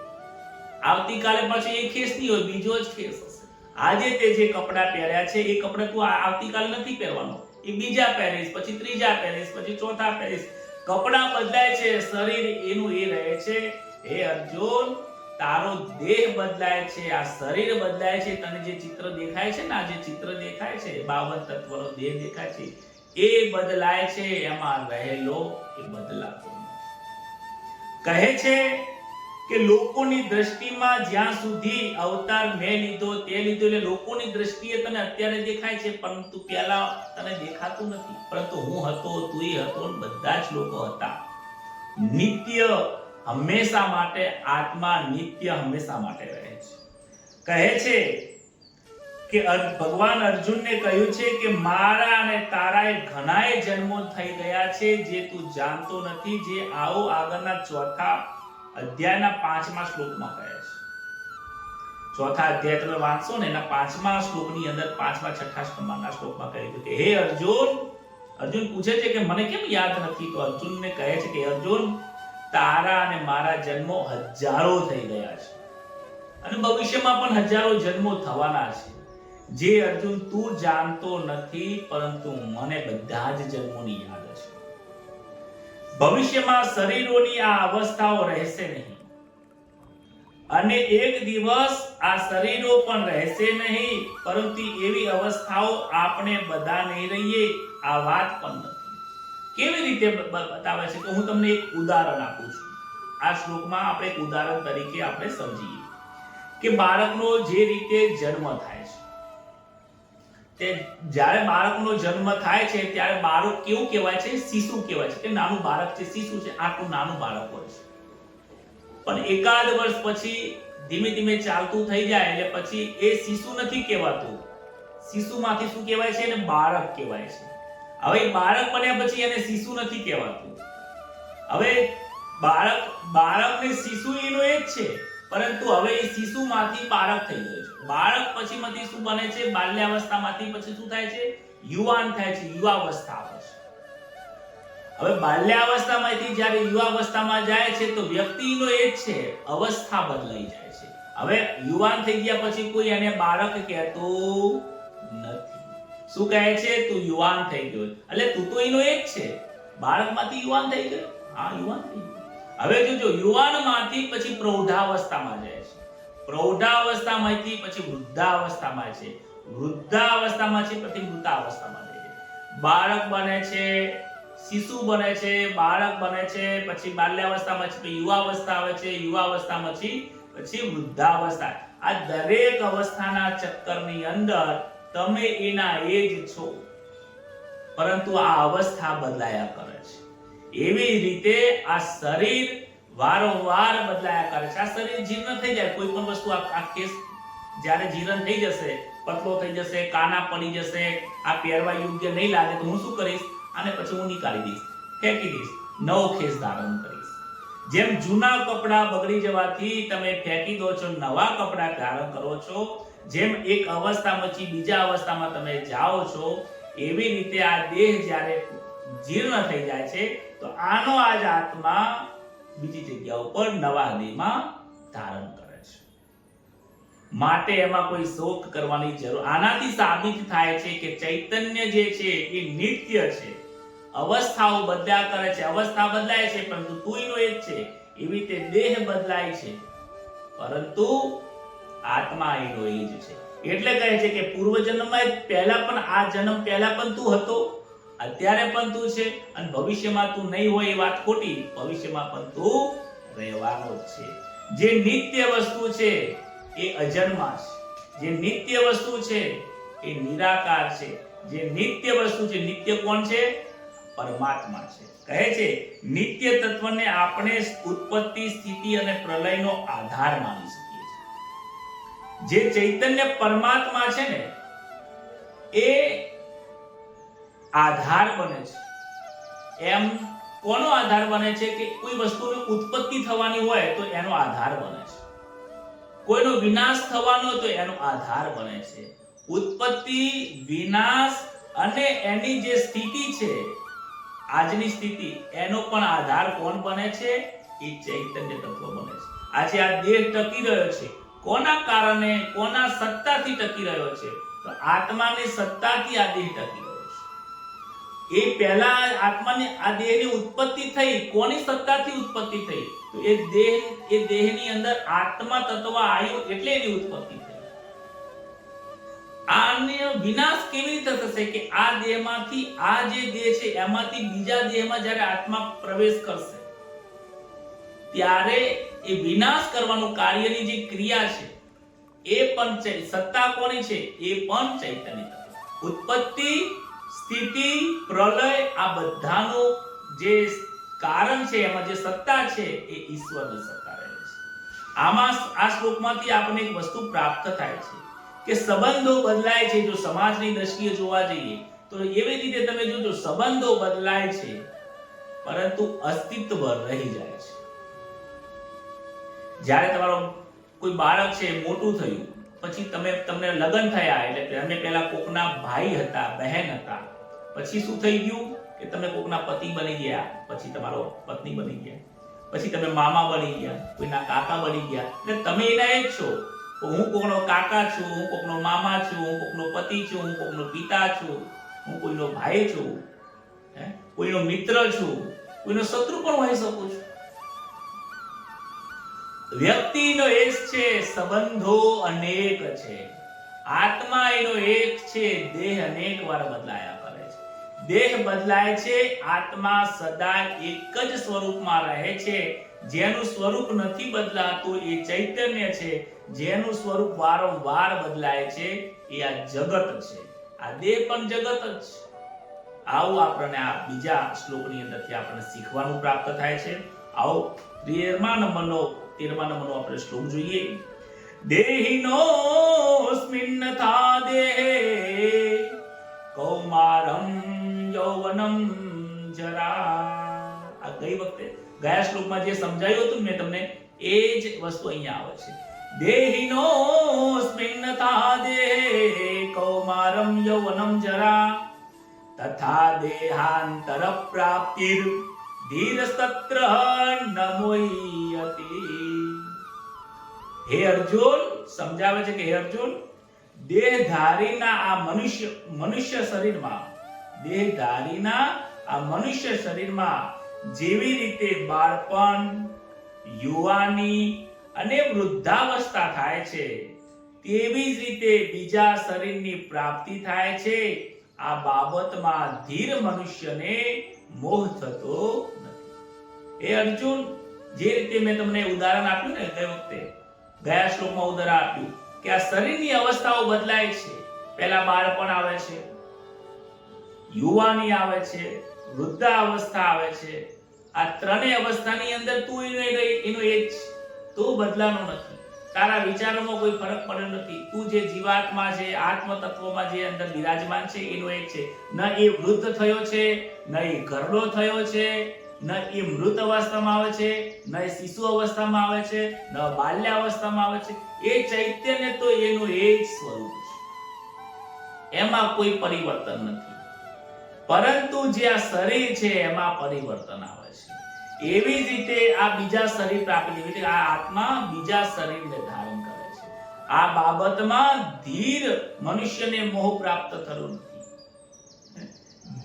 [SPEAKER 1] આવતીકાલે પછી એ ખેસ નહીં હોય, બીજો જ ખેસ હશે. આજે તે જે કપડા પહેર્યા છે એ કપડા તું આવતીકાલે નથી પહેરવાનો, એ બીજા પહેરીશ, પછી ત્રીજા પહેરીશ, પછી ચોથા પહેરીશ. કપડા બદલાય છે, શરીર એનું એ રહે છે. હે અર્જુન, તારો દેહ બદલાય છે, આ શરીર બદલાય છે. તને જે ચિત્ર દેખાય છે ને, આ જે ચિત્ર દેખાય છે, 52 તત્વનો દેહ દેખાય છે, એ બદલાય છે. એમાં રહેલો એ બદલાતો નથી. કહે છે કે લોકોની દ્રષ્ટિમાં જ્યાં સુધી અવતાર મેં લીધો, તે લીધો, એટલે લોકોની દ્રષ્ટિએ તને અત્યારે દેખાય છે, પરંતુ પહેલા તને દેખાતું નથી. પરંતુ હું હતો, તુંય હતો, બધા જ લોકો હતા. નિત્ય હંમેશા માટે, આત્મા નિત્ય હંમેશા માટે રહે છે. કહે છે કે ભગવાન અર્જુનને કહ્યું છે કે મારા અને તારા ઘણાય જન્મો થઈ ગયા છે જે તું જાણતો નથી. જે આવો આગળના ચોથા અધ્યાયના 5મા શ્લોકમાં કહે છે. ચોથા અધ્યાય તમે વાંચશો ને, એના 5મા શ્લોકની અંદર 5મા 6ઠા નંબરના શ્લોકમાં કહ્યું કે હે અર્જુન, અર્જુન પૂછે છે કે મને કેમ યાદ નથી? તો અર્જુનને કહે છે કે અર્જુન, તારા અને મારા જન્મો હજારો થઈ ગયા છે, અને ભવિષ્યમાં પણ હજારો જન્મો થવાના છે. જે અર્જુન તું જાણતો નથી, પરંતુ મને બધા જ જન્મોની યાદ છે. ભવિષ્યમાં શરીરોની આ અવસ્થાઓ રહેશે નહીં, અને એક દિવસ આ શરીરો પણ રહેશે નહીં, પરંતુ એવી અવસ્થાઓ આપણે બધા નહીં રહીએ, આ વાત પણ નથી. કેવી રીતે બતાવે છે? તો હું તમને એક ઉદાહરણ આપું છું. આ શ્લોકમાં આપણે એક ઉદાહરણ તરીકે આપણે સમજીએ કે બાળકનો જે રીતે જન્મ થાય છે, તે જ્યારે બાળકનો જન્મ થાય છે ત્યારે બાળક કેવું કહેવાય છે? શિશુ કહેવાય છે, કે નાનું બાળક છે, શિશુ છે, આટલું નાનું બાળક હોય છે. પણ એકાદ વર્ષ પછી ધીમે ધીમે ચાલતું થઈ જાય એટલે પછી એ શિશુ નથી કહેવાતું. શિશુમાંથી શું કહેવાય છે? એને બાળક કહેવાય છે. હવે બાળક બન્યા પછી એને શિશુ નથી કહેવાતું. હવે બાળક ને શિશુ એનો એ જ છે, પરંતુ હવે એ શિશુમાંથી બાળક થઈ ગયો છે. બાળક પછીમાંથી શું બને છે? બાલ્યાવસ્થામાંથી પછી શું થાય છે? યુવાન થાય છે, યુવાવસ્થા આવે છે. હવે બાલ્યાવસ્થામાંથી જ્યારે યુવાવસ્થામાં જાય છે તો વ્યક્તિનો એ જ છે, અવસ્થા બદલાઈ જાય છે. હવે યુવાન થઈ ગયા પછી કોઈ એને બાળક કહેતું નથી. શું કહે છે? તું યુવાન થઈ ગયો. એટલે તું તો એનો એક છે. બાળકમાંથી યુવાન થઈ ગયો. હા, યુવાન થઈ ગયો. હવે જોજો, યુવાનમાંથી પછી પ્રૌઢાવસ્થામાં જાય છે. પ્રૌઢાવસ્થામાંથી પછી વૃદ્ધાવસ્થામાં છે. વૃદ્ધાવસ્થામાંથી પછી મૃતાવસ્થામાં જાય છે. બાળક બને છે, શિશુ બને છે, બાળક બને છે, પછી બાલ્યાવસ્થામાંથી યુવાવસ્થા આવે છે, યુવાવસ્થામાંથી પછી વૃદ્ધાવસ્થા. આ દરેક અવસ્થાના ચક્કરની અંદર તમે એના એ જ છો, પરંતુ આ અવસ્થા બદલાયા કરે છે. એવી રીતે આ શરીર વારંવાર બદલાયા કરે છે. આ શરીર જીર્ણ થઈ જાય, કોઈ પણ વસ્તુ આ કેસ જ્યારે જીર્ણ થઈ જશે, પતલો થઈ જશે, કાના પડી જશે, આ પહેરવા યોગ્ય નહીં લાગે તો હું શું કરીશ? આને પછી હું નીકાળી દઈશ, ફેંકી દઈશ, નવો ખેસ ધારણ કરીશ. જેમ જૂના કપડા બગડી જવાથી તમે ફેંકી દો છો, નવા કપડા ધારણ કરો છો, જેમ એક અવસ્થામાંથી બીજા અવસ્થામાં તમે જાઓ છો, એવી રીતે આ દેહ જ્યારે જીર્ણ થઈ જાય છે તો આનો આ જ આત્મા બીજી જગ્યા ઉપર નવા દેહમાં ધારણ કરે છે. માટે એમાં કોઈ શોક કરવાની જરૂર. આનાથી સાબિત થાય છે કે ચૈતન્ય જે છે એ નિત્ય છે. અવસ્થાઓ બદલ્યા કરે છે, અવસ્થા બદલાય છે, પરંતુ તું એનો એક છે. એવી રીતે દેહ બદલાય છે, પરંતુ આત્મા એનો એ જ છે. એટલે કહે છે કે પૂર્વજન્મમાં પહેલા પણ, આ જન્મ પહેલા પણ તું હતો, અત્યારે પણ તું છે, અને ભવિષ્યમાં તું નહીં હોય એ વાત ખોટી. ભવિષ્યમાં પણ તું રહેવાનો જ છે. જે નિત્ય વસ્તુ છે એ અજન્મા છે. જે નિત્ય વસ્તુ છે એ નિરાકાર છે. જે નિત્ય વસ્તુ છે, નિત્ય કોણ છે? પરમાત્મા છે. કહે છે નિત્ય તત્વને આપણે ઉત્પત્તિ, સ્થિતિ અને પ્રલયનો આધાર માની શકીએ છીએ. જે ચૈતન્ય પરમાત્મા છે ને એ આધાર બને છે. એમ કોનો આધાર બને છે? કે કોઈ વસ્તુની ઉત્પત્તિ થવાની હોય તો એનો આધાર બને છે, કોઈનો વિનાશ થવાનો તો એનો આધાર બને છે. ઉત્પત્તિ, વિનાશ અને એની જે સ્થિતિ છે, આજની સ્થિતિ, એનો પણ આધાર કોણ બને છે? એ ચૈતન્ય તત્વ બને છે. આજે આ દેહ ટકી રહ્યો છે, કોના કારણે, કોના સત્તાથી ટકી રહ્યો છે? તો આત્માની સત્તાથી આ દેહ ટકી રહ્યો છે. એ પહેલા આત્માની, આ દેહની ઉત્પત્તિ થઈ, કોની સત્તાથી ઉત્પત્તિ થઈ? તો એ દેહની અંદર આત્મા તત્વ આવ્યું એટલે એની ઉત્પત્તિ થઈ. આનો વિનાશ કેવી રીતે થશે? કે આ દેહમાંથી, આ જે દેહ છે એમાંથી બીજા દેહમાં જ્યારે આત્મા પ્રવેશ કરશે ત્યારે એ વિનાશ કરવાનું કાર્યની જે ક્રિયા છે એ પણ સત્તા કોની છે? એ પણ ચૈતન્ય તત્વ. ઉત્પત્તિ, સ્થિતિ, પ્રલય, આ બધાનું જે કારણ છે, એમાં જે સત્તા છે એ ઈશ્વરની સત્તા રહે છે. આમાં આ શ્લોકમાંથી આપણને એક વસ્તુ પ્રાપ્ત થાય છે કે સંબંધો બદલાય છે. જો સમાજની દ્રષ્ટિએ જોવા જઈએ તો એવી રીતે તમે જોજો, સંબંધો બદલાય છે પરંતુ અસ્તિત્વ રહી જાય છે. જ્યારે તમારો કોઈ બાળક છે મોટું થયું, પછી તમને લગ્ન થયા, એટલે તમે પહેલા કોકના ભાઈ હતા, બહેન હતા, પછી શું થઈ ગયું કે તમે કોકના પતિ બની ગયા, પછી તમારો પત્ની બની ગયા, પછી તમે મામા બની ગયા, કોઈના કાકા બની ગયા. એટલે તમે એના એક છો. હું કોકનો કાકા છું, હું કોકનો મામા છું, હું કોકનો પતિ છું, હું કોકનો પિતા છું, હું કોઈનો ભાઈ છું, કોઈનો મિત્ર છું, કોઈનો શત્રુ પણ હોઈ શકું છું. વ્યક્તિનો એક છે, સંબંધો અનેક છે. આત્મા એનો એક છે, દેહ અનેક વાર બદલાયા કરે છે. દેહ બદલાય છે, આત્મા સદા એક જ સ્વરૂપમાં રહે છે. જેનું સ્વરૂપ નથી બદલાતું એ ચૈતન્ય છે. જેનું સ્વરૂપ વારંવાર બદલાય છે એ આ જગત છે. આ દેહ પણ જગત જ છે. આવું આપણને આ બીજા શ્લોકની અંદરથી આપણને શીખવાનું પ્રાપ્ત થાય છે. આવો 13મા નંબરનો આપણે શ્લોક જોઈએ. દેહિનોસ્મિન થા દેહે કૌમારમ યૌવનમ જરા. આ ગઈ વખતે ગયા શ્લોકમાં જે સમજાયું હતું મેં તમને, એ જ વસ્તુ અહીંયા આવે છે. દેહિનોસ્મિન થા દેહે કૌમારમ યૌવનમ જરા તથા દેહાંતર પ્રાપ્તિર ધીરસ્તત્ર ન મુહ્યતિ. હે અર્જુન, સમજાવે છે કે હે અર્જુન, દેહધારીના આ મનુષ્ય શરીરમાં, દેહધારીના આ મનુષ્ય શરીરમાં જેવી રીતે બાળપણ, યુવાની અને વૃદ્ધાવસ્થા થાય છે, તેવી જ રીતે બીજા શરીરની પ્રાપ્તિ થાય છે. આ બાબતમાં ધીર મનુષ્યને મોહ થતો નથી. એ અર્જુન, જે રીતે મેં તમને ઉદાહરણ આપ્યું ને ગઈ વખતે, ગયા શ્લોકમાં ઉદાહરણ આપ્યું કે આ શરીરની અવસ્થાઓ બદલાય છે. પહેલા બાળપણ આવે છે, યુવાની આવે છે, વૃદ્ધાવસ્થા આવે છે. આ ત્રણેય અવસ્થાની અંદર તું એનો એજ તું બદલાનો નથી. તારા વિચારોમાં કોઈ ફરક પડ્યો નથી. તું જે જીવાત્મા છે, આત્મ તત્વમાં જે અંદર બિરાજમાન છે એનો એક છે. ન એ વૃદ્ધ થયો છે, ન એ ઘરડો થયો છે, ન એ મૃત અવસ્થામાં આવે છે, ન એ શિશુ અવસ્થામાં આવે છે, ન બાલ્ય અવસ્થામાં આવે છે. એ ચૈતન્ય તો એનું એ જ સ્વરૂપ છે, એમાં કોઈ પરિવર્તન નથી. પરંતુ જે આ શરીર છે એમાં પરિવર્તન આવે છે. એવી જ રીતે આ બીજા શરીર પ્રાપ્તિ, એટલે આ આત્મા બીજા શરીરને ધારણ કરે છે. આ બાબતમાં ધીર મનુષ્યને મોહ પ્રાપ્ત થતો નથી.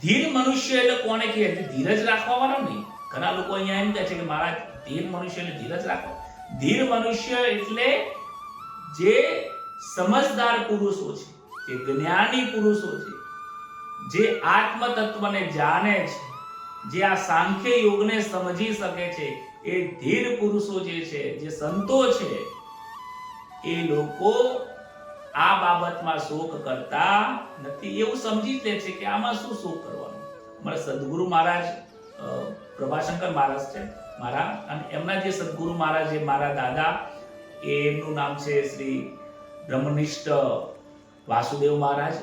[SPEAKER 1] ધીર મનુષ્ય એટલે કોને કહે? ધીરજ રાખવા વાળો નહીં. ઘણા લોકો અહીંયા એમ કહે છે કે મારા ધીર મનુષ્ય એટલે ધીરજ રાખો. ધીર મનુષ્ય એટલે જે સમજદાર પુરુષો છે, જે જ્ઞાની પુરુષો છે, જે આત્મ તત્વને જાણે છે, જે આ સાંખ્ય યોગને સમજી શકે છે, એ ધીર પુરુષો જે છે, જે સંતો છે, એ લોકો આ બાબતમાં શોક કરતા નથી. એવું સમજી લે છે કે આમાં શું શોક કરવાનું. અમારા સદગુરુ મહારાજ પ્રભાશંકર મહારાજ છે મારા, અને એમના જે સદગુરુ મહારાજ છે મારા દાદા, એમનું નામ છે શ્રી બ્રહ્મનિષ્ઠ વાસુદેવ મહારાજ.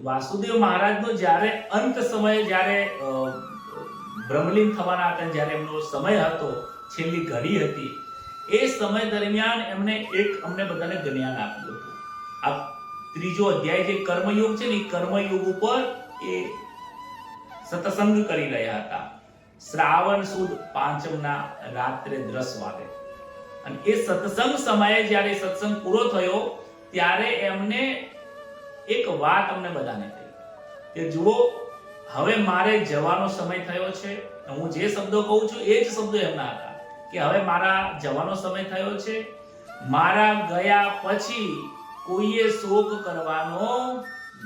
[SPEAKER 1] વાસુદેવ મહારાજનો જ્યારે અંત સમયે, જ્યારે બ્રહ્મલીન થવાના હતા, જ્યારે એમનો સમય હતો, છેલ્લી ઘડી હતી, એ સમય દરમિયાન એમને અમને બધાને જ્ઞાન આપ્યું હતું. આ ત્રીજો અધ્યાય જે કર્મયોગ છે ને, એ કર્મયોગ ઉપર એ સત્સંગ કરી રહ્યા હતા. શ્રાવણ સુદ પાંચમના રાત્રે 10 વાગે. અને એ સત્સંગ સમયે જ્યારે સત્સંગ પૂરો થયો ત્યારે એમને એક વાત અમને બધાને કહી કે જુઓ, હવે મારે જવાનો સમય થયો છે. હું જે શબ્દો કહું છું એ જ શબ્દો એમના હતા કે હવે મારા જવાનો સમય થયો છે. મારા ગયા પછી કોઈએ શોક કરવાનો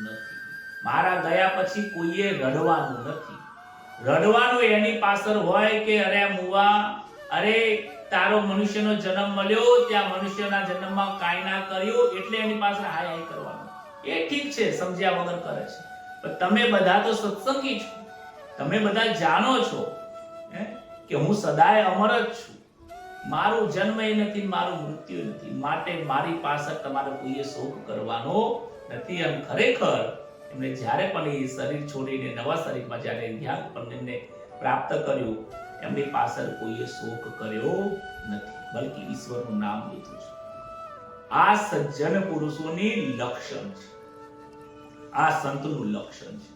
[SPEAKER 1] નથી. મારા ગયા પછી કોઈએ રડવાનું નથી. રડવાનું એની પાછળ હોય કે અરે મુવા, અરે તારો મનુષ્યનો જન્મ મળ્યો, ત્યાં મનુષ્યના જન્મમાં કાંઈ ના કર્યું એટલે એની પાછળ હાય હાય કરવાનું. એ ઠીક છે, સમજ્યા વગર કરે છે. પણ તમે બધા તો સત્સંગી છો, તમે બધા જાણો છો કે હું સદાય અમર જ છું. મારું જન્મ એ નથી, મારું મૃત્યુ નથી, માટે મારી પાછળ તમારે કોઈએ શોક કરવાનો નથી. અને ખરેખર એમને જ્યારે પણ એ શરીર છોડીને નવા શરીરમાં જ્યારે જ્ઞાન પણ પ્રાપ્ત કર્યું, એમની પાછળ કોઈએ શોક કર્યો નથી, બલ્કિ ઈશ્વરનું નામ લીધું છે. આ સજ્જન પુરુષોની લક્ષણ છે, આ સંતનું લક્ષણ છે.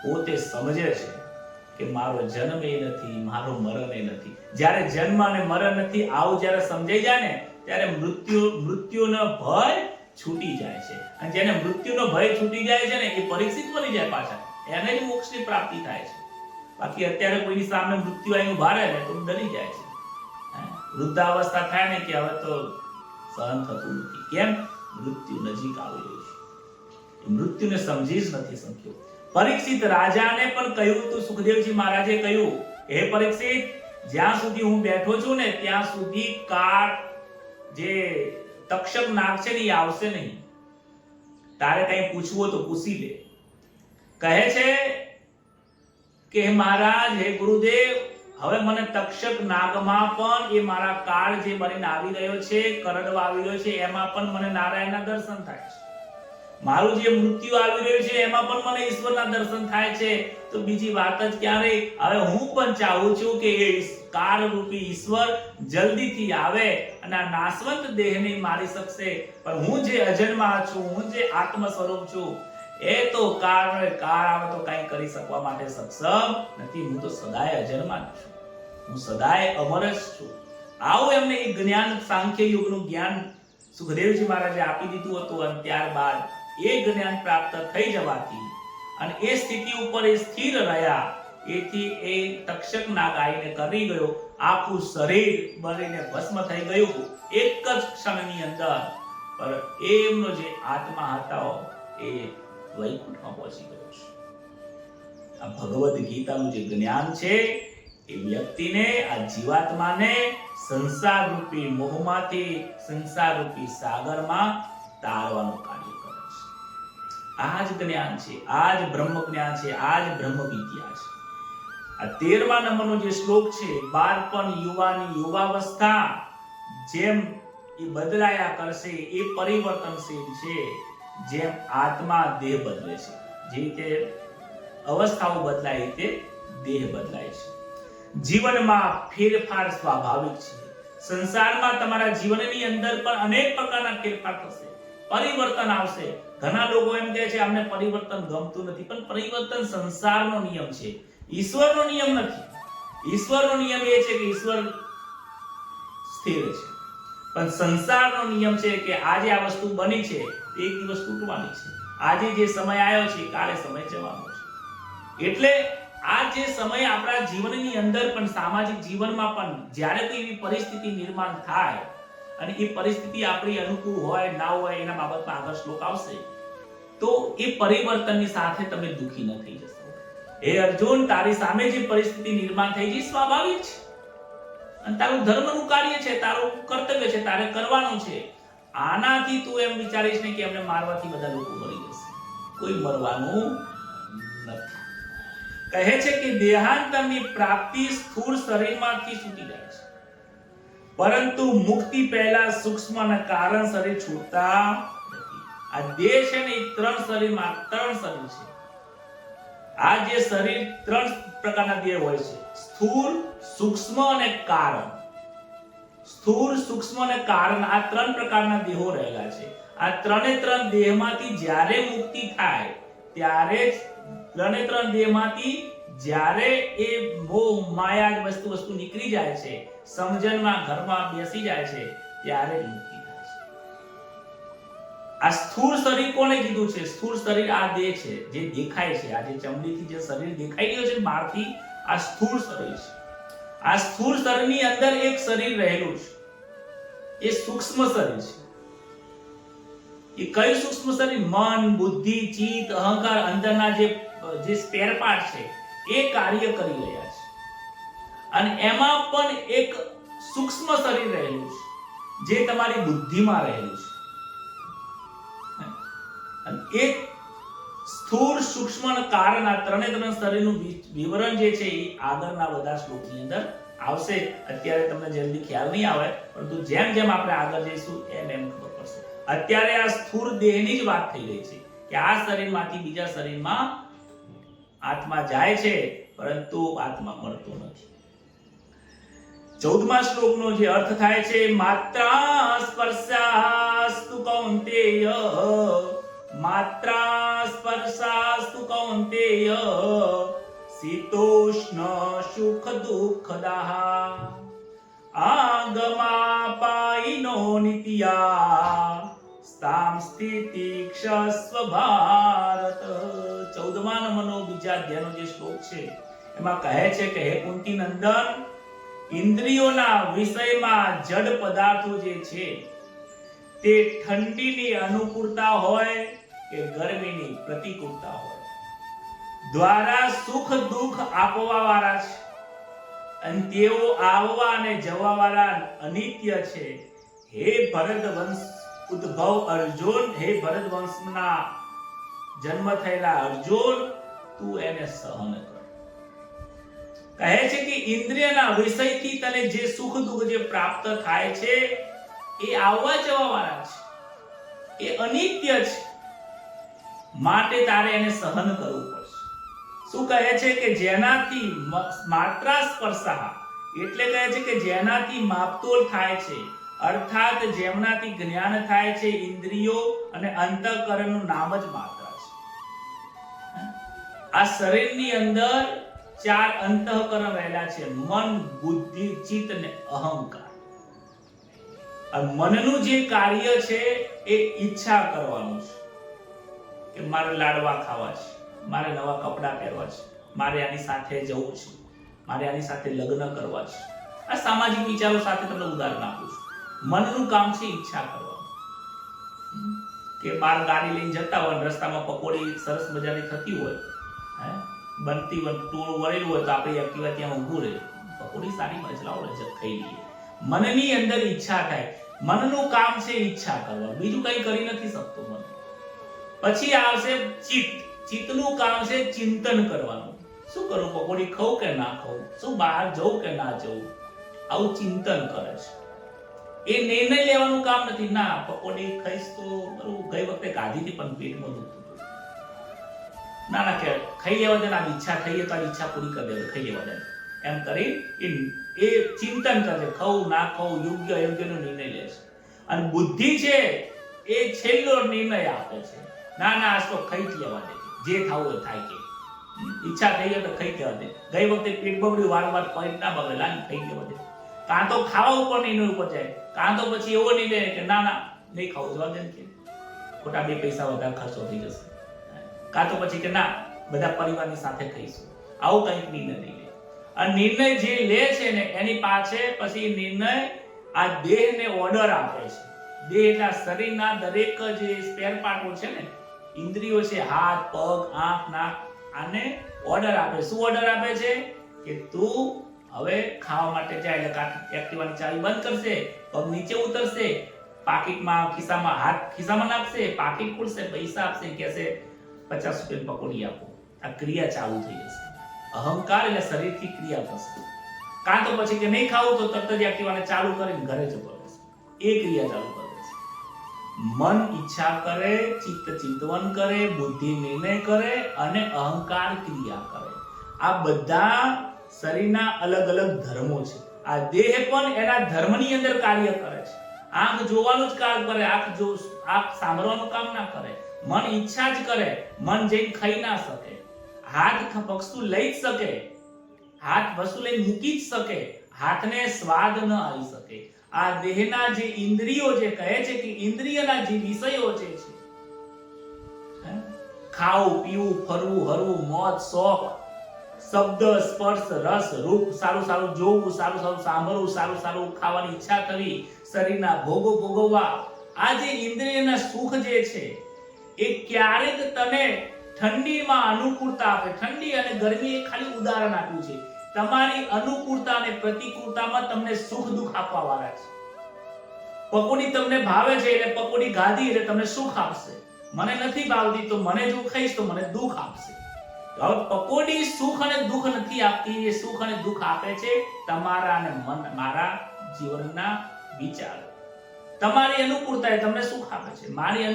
[SPEAKER 1] પોતે સમજે છે કે મારો જન્મ એ નથી, મારો મરણ એ નથી. જ્યારે જન્મ અને મરણ નથી આવું જ્યારે સમજાઈ જાય ને, ત્યારે મૃત્યુનો ભય છૂટી જાય છે. અને જેને મૃત્યુનો ભય છૂટી જાય છે ને, એ પરીક્ષિત બની જાય પાછા, એને જ મોક્ષની પ્રાપ્તિ થાય છે. બાકી અત્યારે કોઈની સામે મૃત્યુ આવીને ઉભા રહે ને તો ડરી જાય છે. વૃદ્ધાવસ્થા થાય ને કે હવે તો સહન થતું નથી. કેમ? મૃત્યુ નજીક આવી રહ્યું છે. મૃત્યુને સમજી જ નથી શક્યો. પરીક્ષિત રાજાને પણ કહ્યું હતું, સુખદેવજી મહારાજે કહ્યું, હે પરીક્ષિત, જ્યાં સુધી હું બેઠો છું ને ત્યાં સુધી કાળ જે તક્ષક નાગ છે ને એ આવશે નહીં. તારે કંઈ પૂછવું તો પૂછી લે. કહે છે કે મહારાજ, હે ગુરુદેવ, હવે મને તક્ષક નાગમાં પણ એ મારા કાળ જે બનીને આવી રહ્યો છે, કરડવા આવી રહ્યો છે, એમાં પણ મને નારાયણના દર્શન થાય છે. મારું જે મૃત્યુ આવી રહ્યું છે એમાં પણ મને ઈશ્વરના દર્શન થાય છે. તો બીજી વાત જ ક્યાં રહી? હવે હું પણ ચાહું છું કે એ કાળ રૂપી ઈશ્વર જલ્દીથી આવે અને આ નાશવંત દેહને મારી શકશે. પણ હું જે અજન્મા છું, હું જે આત્મ સ્વરૂપ છું, એ તો કાળ આવે તો કંઈ કરી શકવા માટે સક્ષમ નથી. હું તો સદાય અજન્મા છું, હું સદાય અમર જ છું. આવું એમને એ જ્ઞાન સાંખ્ય યોગનું જ્ઞાન સુખદેવજી મહારાજે આપી દીધું હતું અને ત્યારબાદ એ જ્ઞાન પ્રાપ્ત થઈ જવાથી અને એ સ્થિતિ ઉપર એ સ્થિર રહ્યા, એથી એ તક્ષક નાગ આવીને કરી ગયો, આખું શરીર બળીને ભસ્મ થઈ ગયું એક જ ક્ષણની અંદર. પર એમનો જે આત્મા હતો એ વૈકુંઠમાં પહોંચી ગયો છે. આ ભગવદ ગીતાનું જે જ્ઞાન છે એ વ્યક્તિને, આ જીવાત્માને સંસાર રૂપી મોહમાંથી સંસાર રૂપી સાગરમાં તારવાનું કાર્ય કરે છે. આ જ જ્ઞાન છે, આ જ બ્રહ્મ જ્ઞાન છે, આ જ બ્રહ્મ વિદ્યા છે. આ 13મા નંબરનો જે શ્લોક છે, બાળપણ, યુવાની, યુવાવસ્થા જેમ એ બદલાયા કરશે એ પરિવર્તનશીલ છે, જેમ આત્મા દેહ બદલે છે, જે રીતે અવસ્થાઓ બદલાય તે દેહ બદલાય છે. જીવનમાં ફેરફાર સ્વાભાવિક છે. સંસારમાં તમારા જીવનની અંદર પણ અનેક પ્રકારના ફેરફાર થશે, પરિવર્તન આવશે. ઘણા લોકો એમ કહે છે અમને પરિવર્તન ગમતું નથી, પણ પરિવર્તન સંસારનો નિયમ છે, ઈશ્વરનો નિયમ નથી. ઈશ્વરનો નિયમ એ છે કે ઈશ્વર સ્થિર છે, પણ સંસારનો નિયમ છે કે આજે આ વસ્તુ બની છે એક દિવસ તૂટવાની છે, આજે જે સમય આવ્યો છે કાલે સમય જવાનો છે. એટલે આ જે સમય આપણા જીવનની અંદર પણ સામાજિક જીવનમાં પણ જ્યારે કોઈ એવી પરિસ્થિતિ નિર્માણ થાય અને એ પરિસ્થિતિ આપણી અનુકૂળ હોય ના હોય એના બાબતમાં આગળ શ્લોક આવશે, તો એ પરિવર્તનની સાથે તમે દુખી ન થઈ જશો. હે અર્જુન, તારી સામે જે પરિસ્થિતિ નિર્માણ થઈ છે સ્વાભાવિક છે અને તારું ધર્મનું કાર્ય છે, તારું કર્તવ્ય છે, તારે કરવાનું છે. આનાથી તું એમ વિચારીશ ને કે અમને મારવાથી બધા લોકો મરી જશે, કોઈ મરવાનું નથી. કહે છે કે દેહાંતરની પ્રાપ્તિ સ્થૂળ શરીરમાંથી છૂટી જાય છે, પરંતુ મુક્તિ પહેલા સૂક્ષ્મના કારણ શરીર છૂટતા નથી. આ દેહ છે ને 3 શરીરમાં 3 શરીર છે. આ જે શરીર 3 પ્રકારના દેહ હોય છે, સ્થૂળ, સૂક્ષ્મ અને કારણ. સ્થૂળ, સૂક્ષ્મ અને કારણ આ 3 પ્રકારના દેહો રહેલા છે. આ 3 દેહમાંથી જ્યારે મુક્તિ થાય ત્યારે જ 3 દેહમાંથી જ્યારે એ મોહ માયા વસ્તુ નીકળી જાય છે, સમજણમાં ઘરમાં બેસી જાય છે, ત્યારે જ મુક્તિ થાય છે. આ સ્થૂળ શરીર કોને કીધું છે? સ્થૂળ શરીર આ દેહ છે જે દેખાય છે, આ જે ચમડીથી જે શરીર દેખાઈ રહ્યો છે બહારથી, આ સ્થૂળ શરીર છે. આ સ્થૂળ શરીરની અંદર એક શરીર રહેલું છે, એ સૂક્ષ્મ શરીર છે. એ કયું સૂક્ષ્મ શરીર? મન, બુદ્ધિ, ચિત્ત, અહંકાર, અંદરના જે સ્પેર પાર્ટ છે એ કાર્ય કરી રહ્યા છે. અને એમાં પણ એક સૂક્ષ્મ શરીર રહેલું છે જે તમારી બુદ્ધિમાં રહેલું છે. અને એક સ્થૂળ, સૂક્ષ્મ અને કારણ આ 3 શરીરનું વિવરણ જે છે એ આગળના બધા શ્લોકની અંદર આવશે. અત્યારે તમને જલ્દી ખ્યાલ નહીં આવે, પરંતુ જેમ જેમ આપણે આગળ જઈશું એમ ખબર પડશે. અત્યારે આ સ્થૂળ દેહની જ વાત થઈ રહી છે કે આ શરીરમાંથી બીજા શરીરમાં આત્મા જાય છે, પરંતુ આત્મા મળતો નથી. 14મા શ્લોકનો જે અર્થ થાય છે, માત્રા સ્પર્શાસ્તુ કૌંતેય, માત્રા સ્પર્શાસ્તુ કૌંતેય, શીતોષ્ણ સુખ દુઃખદાહ, આગમાપાયિનો નિત્યા, સ્થામ સ્થિતિક્ષસ્વ ભારત. 14મા નંબરનો બીજા અધ્યાયનો જે શ્લોક છે એમાં કહે છે કે હે કુંતી નંદન, ઇન્દ્રિયોના વિષયમાં જડ પદાર્થો જે છે તે ઠંડીની અનુકૂળતા હોય કે ગરમીની પ્રતિકૂળતા હોય, દ્વારા સુખ દુઃખ આપવા વાળા છે અને તેઓ આવવા અને જવા વાળા અનિત્ય છે. હે ભરત વંશ ઉદ્ભવ અર્જુન, હે ભરત વંશના જન્મ થયેલા અર્જુન, તું એને સહન કર. કહે છે કે ઇન્દ્રિયના વિષયથી તને જે સુખ દુઃખ જે પ્રાપ્ત થાય છે એ આવવા જવા વાળા છે, એ અનિત્ય છે, માટે તારે એને સહન કરવું પડશે. શું કહે છે કે જેનાથી માત્રા સ્પર્શા, એટલે કહે છે કે જેનાથી માપતોલ થાય છે, અર્થાત જેમનાથી જ્ઞાન થાય છે, ઇન્દ્રિયો અને અંતઃકરણનું નામ જ માત્રા છે. આ શરીરની અંદર 4 અંતઃકરણ રહેલા છે, મન, બુદ્ધિ, ચિત્ત અને અહંકાર. અને મનનું જે કાર્ય છે એ ઈચ્છા કરવાનું છે કે મારે લાડવા ખાવા છે, મારે નવા કપડાં પહેરવા છે, મારે આની સાથે જવું છે, મારે આની સાથે લગ્ન કરવા છે. આ સામાજિક વિચારો સાથે તમને ઉદાહરણ આપું છું. મનનું કામ છે ઈચ્છા કરવાનું. કે બાર ગાડી લઈને જતા હોય, રસ્તામાં પકોડી સરસ મજાની થતી હોય, બનતી હોય, ટોળું વળેલું હોય, તો આપણે એક્ટિવા ત્યાં ઊભું રહે, પકોડી સારી મળે છે, લાવો જત ખાઈ લઈએ. મનની અંદર ઈચ્છા થાય. મનનું કામ છે ઈચ્છા કરવાનું, બીજું કઈ કરી નથી શકતો મન. પછી આવશે ચિત્ત. ચિત્તનું કામ છે ચિંતન કરવાનું. શું કરું, પકોડી ખાઉં કે ના ખાઉં, શું બહાર જવું કે ના જવું, આવું ચિંતન કરે છે. એ નિર્ણય લેવાનું કામ નથી. ના પકોડી ખાઈશ તો બરોબર, ગઈ વખતે ખાધીથી પણ પેટમાં દુખતું હતું, ના ના કે ખાઈ લેવા દે, આ ઈચ્છા થઈ તો આ ઈચ્છા પૂરી કરી દે, ખાઈ લેવા દે, એમ કરી એ ચિંતન કરે. ખાવું ના ખાવું, યોગ્ય અયોગ્યનો નિર્ણય લે છે. અને બુદ્ધિ છે એ છેલ્લો નિર્ણય આપે છે. ના ના આજ તો ખાઈ જ લેવા દે, જે થાવું એ થાય, કે ઈચ્છા થઈ હોય તો ખાઈ લેવા દે. ગઈ વખતે પેટ બગડ્યું, વારંવાર પેટ ના બગડે, લાગ ખાઈ લેવા દે. કાં તો ખાવા ઉપર નિર્ણય ઉપર જાય, કાં તો પછી એવો નિર્ણય કે ના ના નહીં ખાવું, જવા દે, કે ખોટા 2 પૈસા વધારે ખર્ચો થઈ જશે. કાં તો પછી કે ના બધા પરિવારની સાથે ખાઈશું. આવું કંઈક નિર્ણય નહીં લે. અને નિર્ણય જે લે છે ને એની પાછે પછી નિર્ણય આ દેહને ઓર્ડર આપે છે. દેહ એટલે શરીરના દરેક જે સ્પેર પાર્ટો છે ને, ઇન્દ્રિયો છે, હાથ, પગ, આંખ, નાક, આને ઓર્ડર આપે. શું ઓર્ડર આપે છે? કે તું હવે ખાવા માટે જાય, એટલે એક્ટિવાની ચાવી બંધ કરશે, પગ નીચે ઉતરશે, પાકીટમાં ખિસ્સામાં હાથ ખિસ્સામાં નાખશે, પાકીટ ખોલશે, પૈસા આપશે, કહેશે 50 રૂપિયાની પકોડી આપો. આ ક્રિયા ચાલુ થઈ જશે. અહંકાર એટલે શરીરથી ક્રિયા થશે. કાં તો પછી કે નહીં ખાવું તો તરત જ એક્ટિવાને ચાલુ કરીને ઘરે જતો રહેશે. એ ક્રિયા ચાલુ કરે છે. મન ઈચ્છા કરે, ચિત્ત ચિંતવન કરે, બુદ્ધિ નિર્ણય કરે અને અહંકાર ક્રિયા કરે. આ બધા શરીરના અલગ અલગ ધર્મો છે. આ દેહ પણ એના ધર્મની અંદર કાર્ય કરે છે. આંખ જોવાનું જ કામ કરે, આંખ સાંભળવાનું કામ ના કરે. મન ઈચ્છા જ કરે, મન જઈને ખાઈ ના શકે. હાથ વસ્તુ લઈ જ શકે, હાથ વસ્તુ લઈ મૂકી જ શકે, હાથને સ્વાદ ન આવી શકે. આ દેહના જે ઇન્દ્રિયો જે કહે છે કે ઇન્દ્રિયના જે વિષયો જે છે, ખાવું, પીવું, ફરવું, હરવું, મોજ, શોખ, શબ્દ, સ્પર્શ, રસ, રૂપ, સારું સારું જોવું, સારું સારું સાંભળવું, સારું સારું ખાવાની ઈચ્છા કરવી, શરીરના ભોગો ભોગવવા, આ જે ઇન્દ્રિયના સુખ જે છે એ ક્યારેક તને ઠંડીમાં અનુકૂળતા આપે. ઠંડી અને ગરમી એ ખાલી ઉદાહરણ આપ્યું છે. તમારી અનુકૂળતા અને પ્રતિકૂળતામાં તમને સુખ દુઃખ આપવા વાળા છે. પકોડી તમને ભાવે છે એટલે પકોડી ગાધી એટલે તમને સુખ આપશે. મને નથી ભાવતી તો મને જો ખાઈશ તો મને દુઃખ આપશે. હવે પકોડી સુખ અને દુઃખ નથી આપતી, એ સુખ અને દુઃખ આપે છે તમારા અને મારા જીવનના વિચારો. તમારી અનુકૂળતા એ તમને સુખ આપે છે, મારી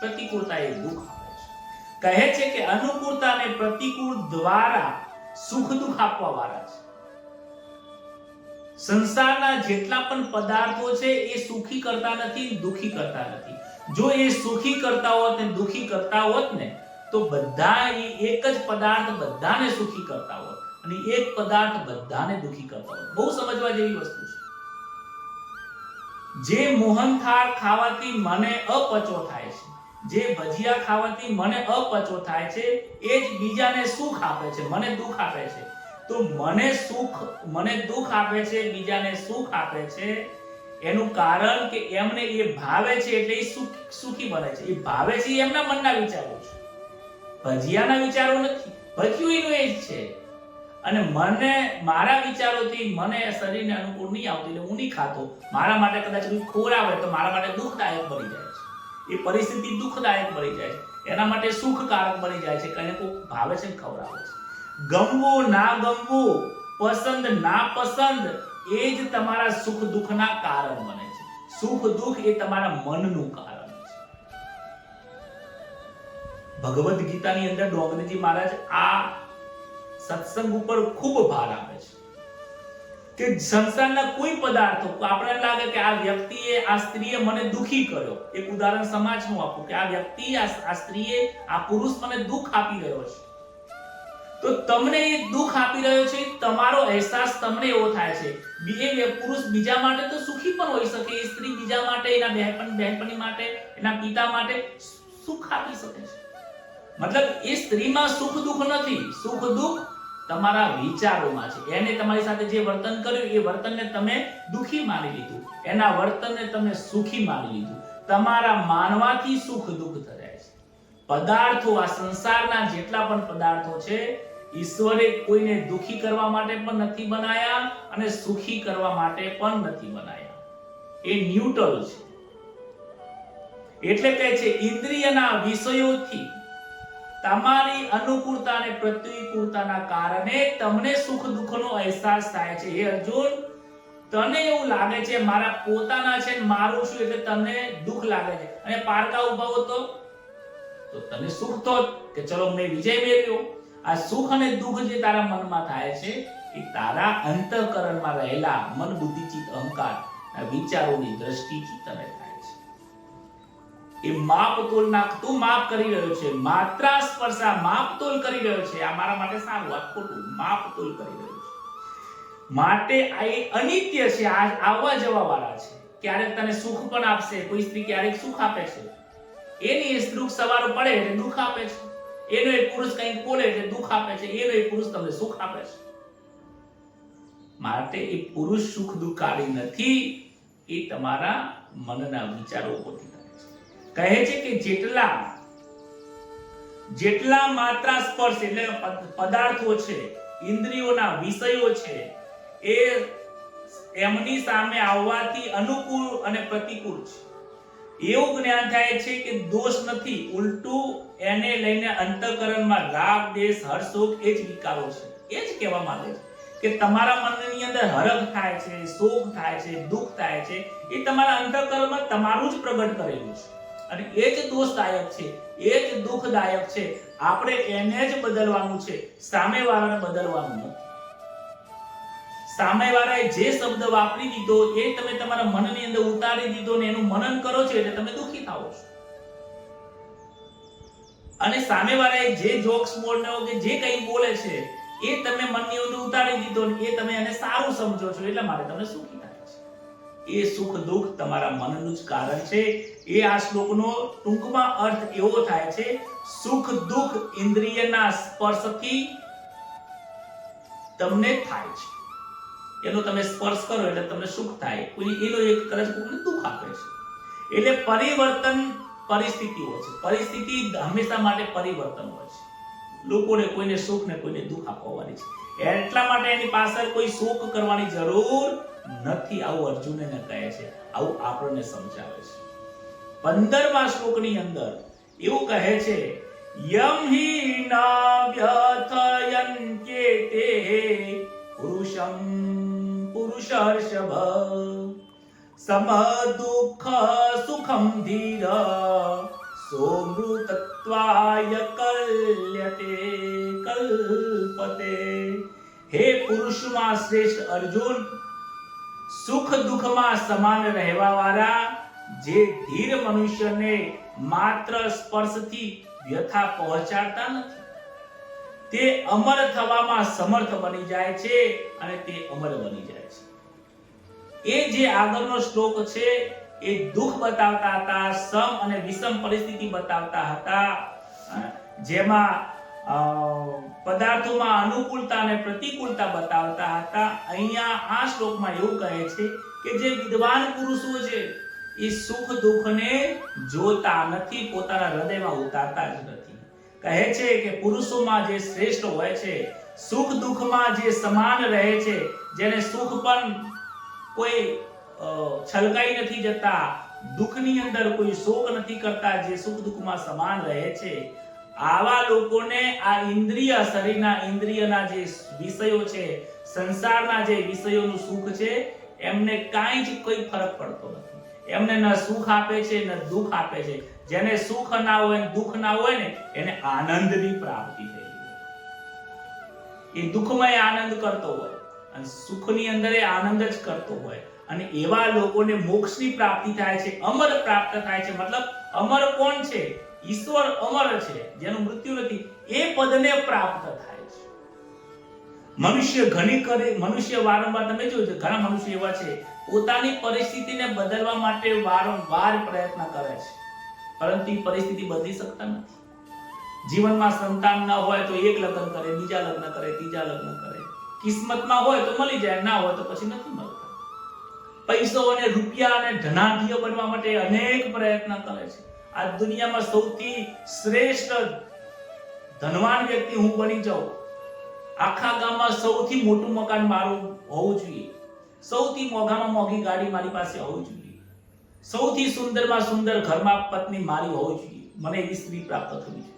[SPEAKER 1] પ્રતિકૂળતા એ દુઃખ આપે છે. કહે છે કે અનુકૂળતા અને પ્રતિકૂળ દ્વારા સુખ દુઃખ આપવા વાળા છે. સંસારના જેટલા પણ પદાર્થો છે એ સુખી કરતા નથી, દુઃખી કરતા નથી. જો એ સુખી કરતા હોત ને દુઃખી કરતા હોત ને તો બધા એક જ પદાર્થ બધાને સુખી કરતા હોત અને એક પદાર્થ બધાને દુઃખી કરતા હોત. બહુ સમજવા જેવી વસ્તુ છે. જે મોહનથાળ ખાવાથી મને અપચો થાય છે, જે ભજીયા ખાવાથી મને અપચો થાય છે, એ જ બીજાને સુખ આપે છે, મને દુઃખ આપે છે. તો મને દુઃખ આપે છે, બીજાને સુખ આપે છે, એનું કારણ કે એમને એ ભાવે છે એટલે એ સુખી બને છે. એ ભાવે છે એમના મનના વિચારો છે, ભજીયાના વિચારો નથી. ભજીયું એનું એ જ છે. અને મને મારા વિચારોથી મને શરીરને અનુકૂળ નહીં આવતું એટલે હું નહીં ખાતો. મારા માટે કદાચ કોઈ ખોરાવે તો મારા માટે દુઃખદાયક બની જાય છે. એ પરિસ્થિતિ દુઃખદાયક બની જાય છે, એના માટે સુખકારક બની જાય છે. કને કોઈ ભાવે છે ને ખવડાવે છે. ગમવું ના ગમવું, પસંદ ના પસંદ, એ જ તમારા સુખ દુઃખના કારણ બને છે. સુખ દુઃખ એ તમારા મનનું કારણ છે. ભગવદ ગીતાની અંદર ડોંગરીજી મહારાજ આ સત્સંગ ઉપર ખૂબ ભાર આપે છે કે સંસારના કોઈ પદાર્થો આપણને લાગે કે આ વ્યક્તિએ, આ સ્ત્રીએ મને દુખી કર્યો. એક ઉદાહરણ સમાજનું આપું કે આ વ્યક્તિ, આ સ્ત્રીએ, આ પુરુષ મને દુઃખ આપી રહ્યો છે. તો તમને એ દુઃખ આપી રહ્યો છે, તમારો અહેસાસ તમને એવો થાય છે. પુરુષ બીજા માટે તો સુખી પણ હોઈ શકે, એ સ્ત્રી બીજા માટે, એના બહેનપણી માટે, એના પિતા માટે સુખ આપી શકે છે. મતલબ એ સ્ત્રીમાં સુખ દુઃખ નથી, સુખ દુઃખ તમારા વિચારોમાં છે. એને તમારી સાથે જે વર્તન કર્યું એ વર્તનને તમે દુખી માની લીધું, એના વર્તનને તમે સુખી માની લીધું. તમારા માનવાથી સુખ દુઃખ થાય છે. પદાર્થો, આ સંસારના જેટલા પણ પદાર્થો છે, ઈશ્વરે કોઈને દુખી કરવા માટે પણ નથી બનાયા અને સુખી કરવા માટે પણ નથી બનાયા. એ ન્યુટ્રલ છે. એટલે કહે છે ઇન્દ્રિયના વિષયોથી તમારી અનુકૂળતા અને પ્રતિકૂળતાના કારણે તમને સુખ દુઃખનો અહેસાસ થાય છે. હે અર્જુન, તને એવું લાગે છે મારા પોતાના છે, મારું શું, એટલે તને દુઃખ લાગે છે. અને પારકા ઉભા હો તો તને સુખ તો કે ચલો મેં વિજય મેળવ્યો. આ સુખ અને દુઃખ જે તારા મનમાં થાય છે એ તારા અંતઃકરણમાં રહેલા મન, બુદ્ધિ, ચિત્ત, અહંકાર ના વિચારોની દ્રષ્ટિથી તને થાય છે. એ માપતોલ નાખ, તું માપ કરી રહ્યો છે, માત્રા સ્પર્શા માપતોલ કરી રહ્યો છે. આ મારા માટે સારું, આ ખોટું, માપતોલ કરી રહ્યો છે. માટે આ અનિત્ય છે, આ આવવા જવા વાળા છે. ક્યારેક તને સુખ પણ આપશે, કોઈ સ્ત્રી ક્યારેક સુખ આપે છે, એની દુઃખ સવારો પડે એટલે દુઃખ આપે છે. એનો એક પુરુષ કંઈક બોલે એટલે દુઃખ આપે છે, એનો એક પુરુષ તમને સુખ આપે છે. માટે એ પુરુષ સુખ દુઃખકારી નથી, એ તમારા મનના વિચારો ઉપરથી થાય છે. કહે છે કે જેટલા માત્રા સ્પર્શ એટલે પદાર્થો છે, ઇન્દ્રિયોના વિષયો છે, એ એમની સામે આવવાથી અનુકૂળ અને પ્રતિકૂળ છે. એવું જ્ઞાન થાય છે કે દોષ નથી, ઉલટું એને લઈને અંતઃકરણમાં રાગ, દેશ, હર્ષ, શોક એ જ વિકારો છે. એ જ કહેવા માંગે છે કે તમારા મનની અંદર હરખ થાય છે, શોક થાય છે, દુઃખ થાય છે, એ તમારા અંતઃકરણમાં તમારું જ પ્રગટ કરેલું છે. અને એ જ દોષદાયક છે, એ જ દુઃખદાયક છે. આપણે એને જ બદલવાનું છે, સામેવાળાને બદલવાનું નથી. સામેવાળાએ જે શબ્દ વાપરી દીધો એ તમે તમારા મનની અંદર ઉતારી દીધો ને એનું મનન કરો છો એટલે તમે દુઃખી થાઓ છો. અને સામેવાળાએ જે જોક્સ બોલનો કે જે કંઈ બોલે છે એ તમે મનની અંદર ઉતારી દીધો ને એ તમે એને સારું સમજો છો એટલા માટે તમે સુખી થાય છે. એ સુખ દુઃખ તમારા મનનું જ કારણ છે. એ આ શ્લોકનો ટૂંકમાં અર્થ એવો થાય છે, સુખ દુઃખ ઇન્દ્રિયના સ્પર્શથી તમને થાય છે. એનો તમે સ્પર્શ કરો એટલે તમને સુખ થાય, કોઈ એનો એક કદાચ કોઈને દુઃખ આપે છે. એટલે પરિવર્તન પરિસ્થિતિઓ છે. પરિસ્થિતિ હંમેશા માટે પરિવર્તન હોય છે. લોકોને કોઈને સુખ ને કોઈને દુઃખ આપવાની છે. એટલા માટે એની પાછળ કોઈ શોક કરવાની જરૂર નથી. આવું અર્જુનને કહે છે, આવું આપણને સમજાવે છે. 15મા શ્લોકની અંદર એવું કહે છે, યમ હિ નાવ્યથયન્ત્યેતે પુરુષમ પુરુષર્ષભ સમ દુઃખ સુખમ ધીર સોમૃતત્વાય કલ્યતે કલ્પતે. હે પુરુષમાં શ્રેષ્ઠ અર્જુન, સુખ દુઃખમાં સમાન રહેવા વાળા જે ધીર મનુષ્યને માત્ર સ્પર્શથી વ્યથા પહોંચાડતા નથી, તે અમર થવામાં સમર્થ બની જાય છે અને તે અમર બની જાય છે. એ જે આગળનો શ્લોક છે એ દુઃખ બતાવતા હતા, સમ અને વિષમ પરિસ્થિતિ બતાવતા હતા, જેમાં પદાર્થોમાં અનુકૂળતા અને પ્રતિકૂળતા બતાવતા હતા. અહીંયા આ શ્લોકમાં એવું કહે છે કે જે વિદ્વાન પુરુષો છે એ સુખ દુઃખને જોતા નથી, પોતાના હૃદયમાં ઉતારતા જ નથી. કહે છે કે પુરુષોમાં જે શ્રેષ્ઠ હોય છે, સુખ દુઃખમાં જે સમાન રહે છે, જેને સુખ પણ કોઈ છલકાઈ નથી જતા, દુઃખની અંદર કોઈ શોક નથી કરતા, જે સુખ દુઃખમાં સમાન રહે છે, આવા લોકોને આ ઇન્દ્રિય શરીરના ઇન્દ્રિયના જે વિષયો છે, સંસારના જે વિષયોનું સુખ છે, એમને કાંઈ જ કોઈ ફરક પડતો નથી. એમને ન સુખ આપે છે ન દુઃખ આપે છે. જેને સુખ ના હોય દુઃખ ના હોય ને એને આનંદની પ્રાપ્તિ થઈ જાય. એ દુઃખમાં આનંદ કરતો હોય અને સુખની અંદર એ આનંદ જ કરતો હોય. અને એવા લોકોને મોક્ષની પ્રાપ્તિ થાય છે, અમર પ્રાપ્ત થાય છે. મતલબ અમર કોણ છે? ઈશ્વર અમર છે, જેનું મૃત્યુ નથી, એ પદને પ્રાપ્ત થાય છે. મનુષ્ય વારંવાર, તમે જોયું છે ઘણા મનુષ્ય એવા છે પોતાની પરિસ્થિતિને બદલવા માટે વારંવાર પ્રયત્ન કરે છે, પરંતુ એ પરિસ્થિતિ બદલી શકતા નથી. જીવનમાં સંતાન ન હોય તો એક લગ્ન કરે, બીજા લગ્ન કરે, ત્રીજા લગ્ન કરે. કિસ્મતમાં હોય તો મળી જાય, ના હોય તો પછી નથી મળતા. પૈસો અને રૂપિયા અને ધનાઢ્ય બનવા માટે અનેક પ્રયત્ન કરે છે. આ દુનિયામાં સૌથી શ્રેષ્ઠ ધનવાન વ્યક્તિ હું બની જાઉં, આખા ગામમાં સૌથી મોટું મકાન મારું હોવું જોઈએ, સૌથી મોંઘામાં મોંઘી ગાડી મારી પાસે હોવી જોઈએ, સૌથી સુંદરમાં સુંદર ઘરમાં પત્ની મારી હોવી જોઈએ, મને એવી સ્ત્રી પ્રાપ્ત થવી જોઈએ,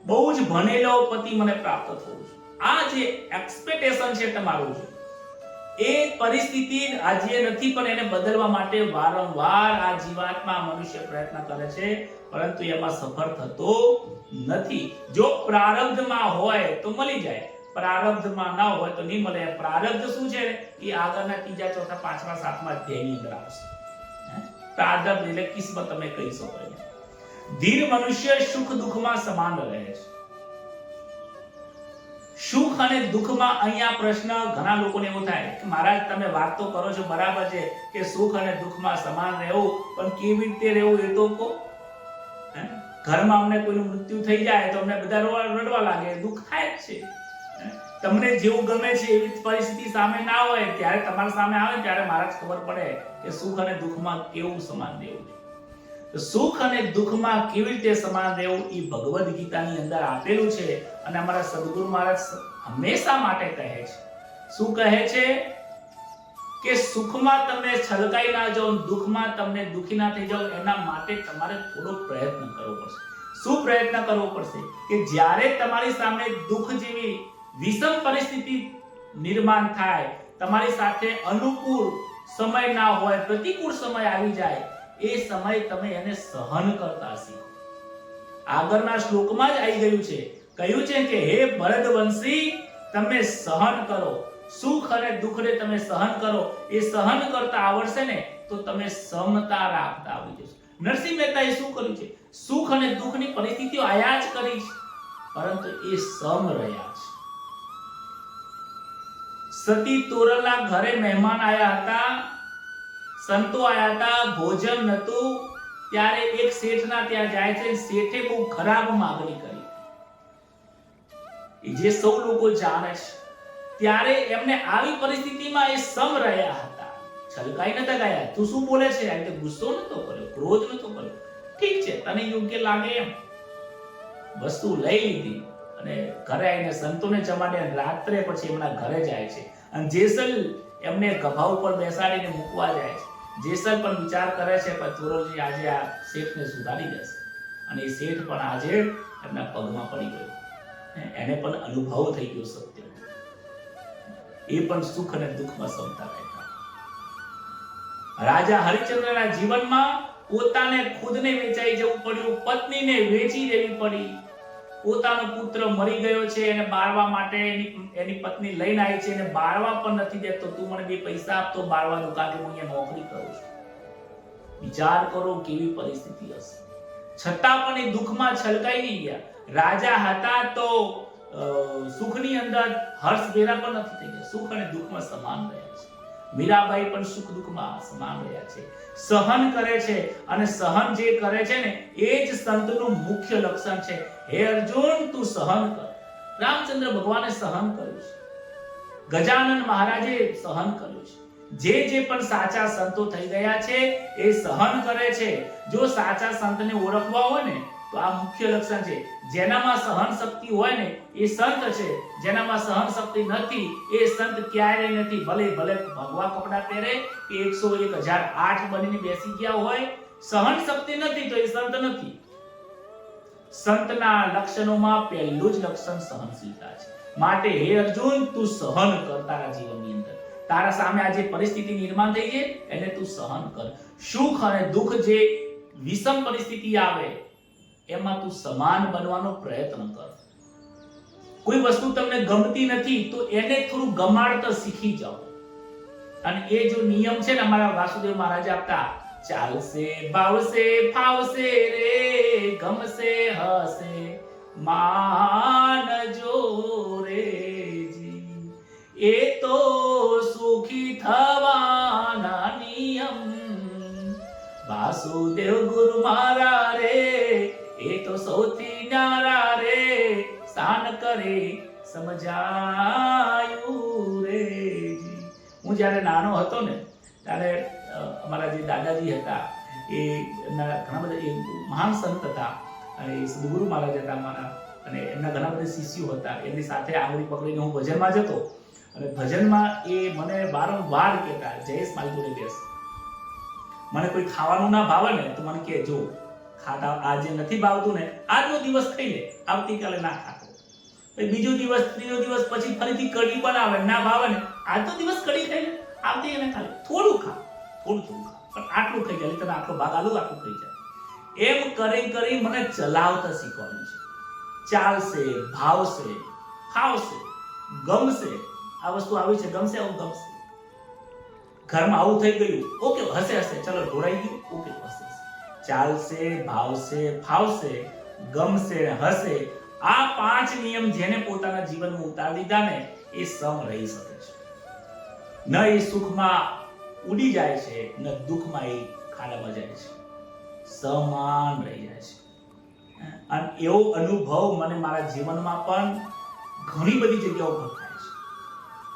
[SPEAKER 1] બહુ જ ભણેલો પતિ મને પ્રાપ્ત થવો જોઈએ. આ જે એક્સપેક્ટેશન છે તમારું છે, એ પરિસ્થિતિ આજે નથી, પણ એને બદલવા માટે વારંવાર આ જીવાત્મા મનુષ્ય પ્રયત્ન કરે છે, પરંતુ એમાં સફળ થતો નથી. જો પ્રારબ્ધમાં હોય તો મળી જાય, પ્રારબ્ધમાં ના હોય તો નહીં મળે. પ્રારબ્ધ શું છે એ આગળના ત્રીજા, ચોથા, પાંચમા, સાતમા અધ્યાયની અંદર આવશે. પ્રારબ્ધ એટલે કિસ્મત તમે કહી શકો. ધીર મનુષ્ય સુખ દુઃખમાં સમાન રહે છે. સુખ અને દુઃખમાં અહીંયા પ્રશ્ન ઘણા લોકોને એવો થાય કે મહારાજ તમે વાત તો કરો છો બરાબર છે કે સુખ અને દુઃખમાં સમાન રહેવું, પણ કેવી રીતે રહેવું એ તો કહો. ઘરમાં અમને કોઈનું મૃત્યુ થઈ જાય તો અમને બધા રડવા લાગે, દુઃખ થાય જ છે. તમને જેવું ગમે છે એવી પરિસ્થિતિ સામે ના હોય ત્યારે તમારા સામે આવે ત્યારે મહારાજ ખબર પડે કે સુખ અને દુઃખમાં કેવું સમાન રહેવું છે. તો સુખ અને દુઃખમાં કેવી રીતે સમાન રહેવું એ ભગવદ ગીતાની અંદર આપેલું છે. અને અમારા સદગુરુ મહારાજ હંમેશા માટે કહે છે, શું કહે છે કે સુખમાં તમે છલકાઈ ના જાઓ, દુઃખમાં તમને દુખી ના થઈ જાઓ, એના માટે તમારે થોડો પ્રયત્ન કરવો પડશે. શું પ્રયત્ન કરવો પડશે કે જ્યારે તમારી સામે દુઃખ જેવી વિષમ પરિસ્થિતિ નિર્માણ થાય, તમારી સાથે અનુકૂળ સમય ના હોય, પ્રતિકૂળ સમય આવી જાય, એ સમય તમે એને સહન કરતા શીખો. આગળના શ્લોકમાં જ આવી ગયું છે, કહ્યું છે કે હે ભરતવંશી તમે સહન કરો, સુખ અને દુઃખને તમે સહન કરો. એ સહન કરતા આવડશે ને તો તમે સમતા રાખતા આવી જશો. નરસિંહ મહેતાએ શું કર્યું છે? સુખ અને દુઃખની પરિસ્થિતિઓ આયા જ કરી છે, પરંતુ એ સમ રહ્યા છે. સતી તોરલના ઘરે મહેમાન આયા હતા, સંતો આયા હતા, ભોજન નતું, ત્યારે એક શેઠના ત્યાં જાય છે. શેઠે બહુ ખરાબ માંગણી કરી, જે સૌ લોકો જાણે છે. ત્યારે એમને આવી પરિસ્થિતિમાં એ સમ રહ્યા હતા, છલકાઈ નતા ગયા. તું શું બોલે છે? આ રીતે ગુસ્સો નતો કર્યો, ક્રોધ નતો કર્યો. ઠીક છે, તને યોગ્ય લાગે એમ વસ્તુ લઈ લીધી અને ઘરે આવીને સંતોને જમાડ્યા. રાત્રે પછી એમના ઘરે જાય છે અને જેસલ એમને ગભા ઉપર બેસાડીને મૂકવા જાય છે. જેસલ પણ વિચાર કરે છે કે તોરલજી આજે આ શેઠને સુધારી દેશે, અને એ શેઠ પણ આજે એમના પગમાં પડી ગયો. એને પણ અનુભવ થઈ ગયો સત્ય. એ પણ સુખ અને દુઃખમાં સમતા રહેતા. રાજા હરિશ્ચંદ્રના જીવનમાં પોતાને ખુદને વેચાઈ જવું પડ્યું, પત્નીને વેચી દેવી પડી. પોતાનો પુત્ર મરી ગયો છે, એને બાળવા માટે એની પત્ની લઈને આવી છે, એને બાળવા પણ નથી દેતો. તું મને 2 પૈસા આપતો બાળવા દઉં, કારણ કે હું અહીંયા નોકરી કરું છું. વિચાર કરો કેવી પરિસ્થિતિ હશે. છતાં પણ એ દુઃખમાં છલકાઈ નહીં ગયા. રાજા હતા તો સુખની અંદર હર્ષ ભેરા પણ નથી થઈ ગયા. સુખ અને દુઃખમાં સમાન રહ્યા છે. મીરાબાઈ પણ સુખ દુઃખમાં સમાન રહ્યા છે, સહન કરે છે. અને સહન જે કરે છે ને એ જ સંતનું મુખ્ય લક્ષણ છે. હે અર્જુન તું સહન કર. રામચંદ્ર ભગવાને સહન કર્યું છે, ગજાનન મહારાજે સહન કર્યું છે. જે પણ સાચા સંતો થઈ ગયા છે એ સહન કરે છે. જો સાચા સંતને ઓળખવા હોય ને તો આ મુખ્ય લક્ષણ છે. જેનામાં સહન શક્તિ હોય ને એ સંત છે, જેનામાં સહન શક્તિ નથી એ સંત ક્યારેય નથી. ભલે ભગવા કપડા પહેરે કે 101,008 બનીને બેસી ગયા હોય, સહન શક્તિ નથી તો એ સંત નથી. સંતના લક્ષણોમાં પહેલું જ લક્ષણ સહનશીલતા છે. માટે હે અર્જુન તું સહન કર. તારા જીવનની અંદર તારા સામે આ જે પરિસ્થિતિ નિર્માણ થઈ છે એને તું સહન કર. સુખ અને દુઃખ જે વિષમ પરિસ્થિતિ આવે એમાં તું સમાન બનવાનો પ્રયત્ન કર. કોઈ વસ્તુ તમને ગમતી નથી તો એને થોડું ગમાડતા શીખી જાઓ. અને એ જો નિયમ છે ને અમારા વાસુદેવ મહારાજ આપતા, ચાલશે ભાવશે ફાવશે રે, ગમશે હશે માનજો રે જી. એ તો સુખી થવાના નિયમ. વાસુદેવ ગુરુ મારા રે એ તો સૌથી ન્યારા રે, સાન કરે સમજાયું રે. હું જ્યારે નાનો હતો ને ત્યારે અમારા જે દાદાજી હતા એ ઘણા બધા એ મહાન સંત હતા, એ સદગુરુ મહારાજ હતા અમારા, અને એમના ઘણા બધા શિષ્યો હતા. એમની સાથે આંગળી પકડીને હું ભજનમાં જતો, અને ભજનમાં એ મને વારંવાર કહેતા, જયેશ મારી જોડે બેસ, મને કોઈ ખાવાનું ના ભાવે ને તો મને કે જો ખાતા આજે નથી ભાવતું ને આજનો દિવસ ખાઈ લે, આવતીકાલે ના ખાતો. બીજો દિવસ ત્રીજો દિવસ પછી ફરીથી કઢી બનાવે, ના ભાવે ને આજનો દિવસ કઢી ખાઈ લે, આવતીકાલે ખાલે થોડું ખા, થોડું ખા, પણ આટલું ખાઈ જાય, તને આટલો ભાગ આલું આટલું ખાઈ જાય. એમ કરી મને ચલાવતા શીખવાનું છે. ચાલશે, ભાવશે, ફાવશે, ગમશે, આ વસ્તુ આવી છે, ગમશે, આવું ગમશે. ઘરમાં આવું થઈ ગયું, ઓકે હશે, ચલો ઢોળાઈ ગયું, ઓકે હશે. ચાલશે, ભાવશે, ફાવશે, ગમશે ને હશે. આ 5 નિયમ જેને પોતાના જીવનમાં ઉતારી દીધા ને એ સમ રહી શકે છે. ન એ સુખમાં ઉડી જાય છે, ન દુઃખમાં એ ખાડામાં જાય છે, સમાન રહી જાય છે. અને એવો અનુભવ મને મારા જીવનમાં પણ ઘણી બધી જગ્યાઓ પર થાય છે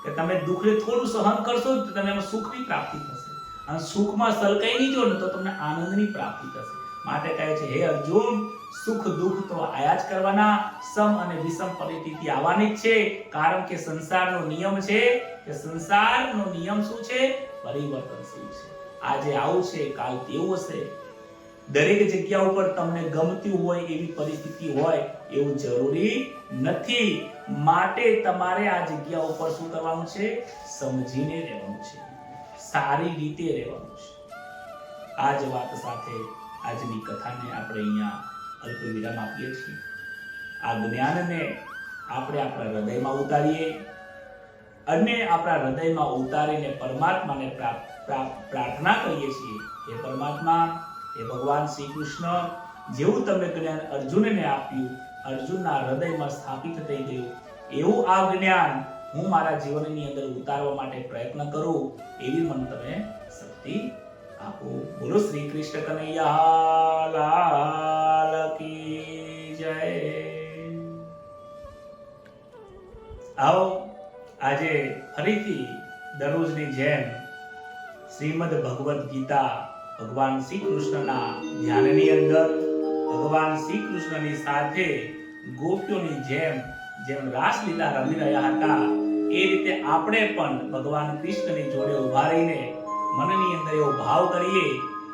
[SPEAKER 1] કે તમે દુઃખને થોડું સહન કરશો તો તમને એમાં સુખની પ્રાપ્તિ થશે, અને સુખમાં સલકાઈ નહીં જો ને તો તમને આનંદની પ્રાપ્તિ થશે. માટે કહે છે, હે અર્જુન, સુખ દુઃખ તો આયા જ કરવાના, સમ અને વિષમ પરિસ્થિતિ આવવાની જ છે. કારણ કે સંસારનો નિયમ છે, કે સંસારનો નિયમ શું છે? પરિવર્તનશીલ છે. આજે આવું છે, કાલ તેવું હશે. દરેક જગ્યા ઉપર તમને ગમતી હોય એવી પરિસ્થિતિ હોય એવું જરૂરી નથી. માટે તમારે આ જગ્યા ઉપર શું કરવાનું છે? સમજીને રહેવાનું છે, સારી રીતે રહેવાનું છે. આ જ વાત સાથે આજની કથાને આપણે અહીંયા અલ્પ વિરામ આપીએ છીએ. આ જ્ઞાનને આપણે આપણા હૃદયમાં ઉતારીએ, અને આપણા હૃદયમાં ઉતારીને પરમાત્માને પ્રાર્થના કરીએ છીએ, હે પરમાત્મા, હે ભગવાન શ્રી કૃષ્ણ, જેવું તમે જ્ઞાન અર્જુનને આપ્યું, અર્જુનના હૃદયમાં સ્થાપિત થઈ ગયું, એવું આ જ્ઞાન હું મારા જીવનની અંદર ઉતારવા માટે પ્રયત્ન કરું, એવી મને તમે શક્તિ આપો. બોલો શ્રી કૃષ્ણ કનૈયા લાલ કી જય. આવો આજે ફરીથી દરરોજની જેમ શ્રીમદ ભગવદ ગીતા ભગવાન શ્રી કૃષ્ણના ધ્યાનની અંદર ભગવાન શ્રી કૃષ્ણની સાથે ગોપીઓની જેમ રાસલીલા રમી રહ્યા હતા, એ રીતે આપણે પણ ભગવાન કૃષ્ણની જોડે ઉભા રહીને મનની અંદર એવો ભાવ કરીએ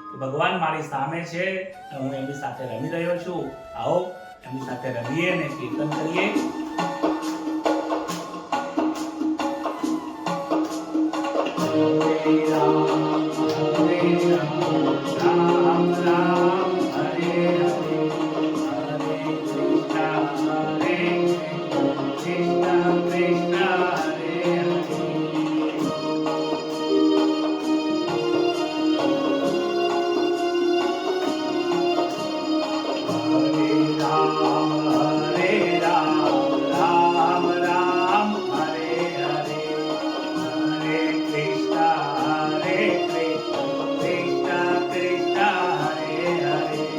[SPEAKER 1] કે ભગવાન મારી સામે છે, હું એમની સાથે રમી રહ્યો છું. આવો એમની સાથે રમીએ અને કીર્તન કરીએ. હરે રામ હરે રામ રામ રામ હરે હરે, હરે કૃષ્ણ હરે કૃષ્ણ કૃષ્ણ હરે હરે.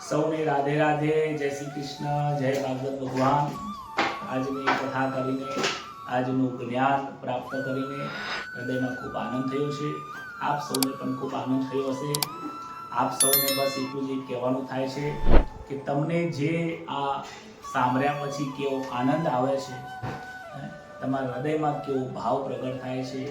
[SPEAKER 1] સૌને રાધે રાધે, જય શ્રી કૃષ્ણ, જય ભાગવત ભગવાન. આજની કથા કરીને, આજનું જ્ઞાન પ્રાપ્ત કરીને હૃદયમાં ખૂબ આનંદ થયો છે. આપ સૌને પણ ખૂબ આનંદ થયો હશે. આપ સૌને બસ એટલું જ કહેવાનું થાય છે કે તમને જે આ સાંભળ્યા પછી કેવો આનંદ આવે છે, તમારા હૃદયમાં કેવો ભાવ પ્રગટ થાય છે,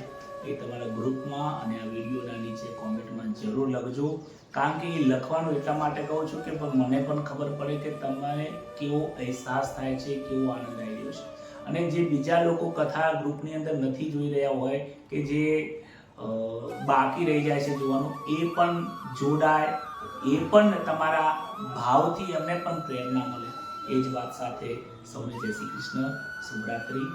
[SPEAKER 1] એ તમારા ગ્રુપમાં અને આ વિડીયોના નીચે કોમેન્ટમાં જરૂર લખજો. કારણ કે એ લખવાનું એટલા માટે કહું છું કે મને પણ ખબર પડે કે તમારે કેવો અહેસાસ થાય છે, કેવો આનંદ આવી રહ્યો છે. અને જે બીજા લોકો કથા ગ્રુપની અંદર નથી જોઈ રહ્યા હોય કે જે બાકી રહી જાય છે જોવાનું, એ પણ જોડાય, એ પણ તમારા ભાવથી એમને પણ પ્રેરણા મળે. એ જ વાત સાથે સૌને જય શ્રી કૃષ્ણ, શુભરાત્રી.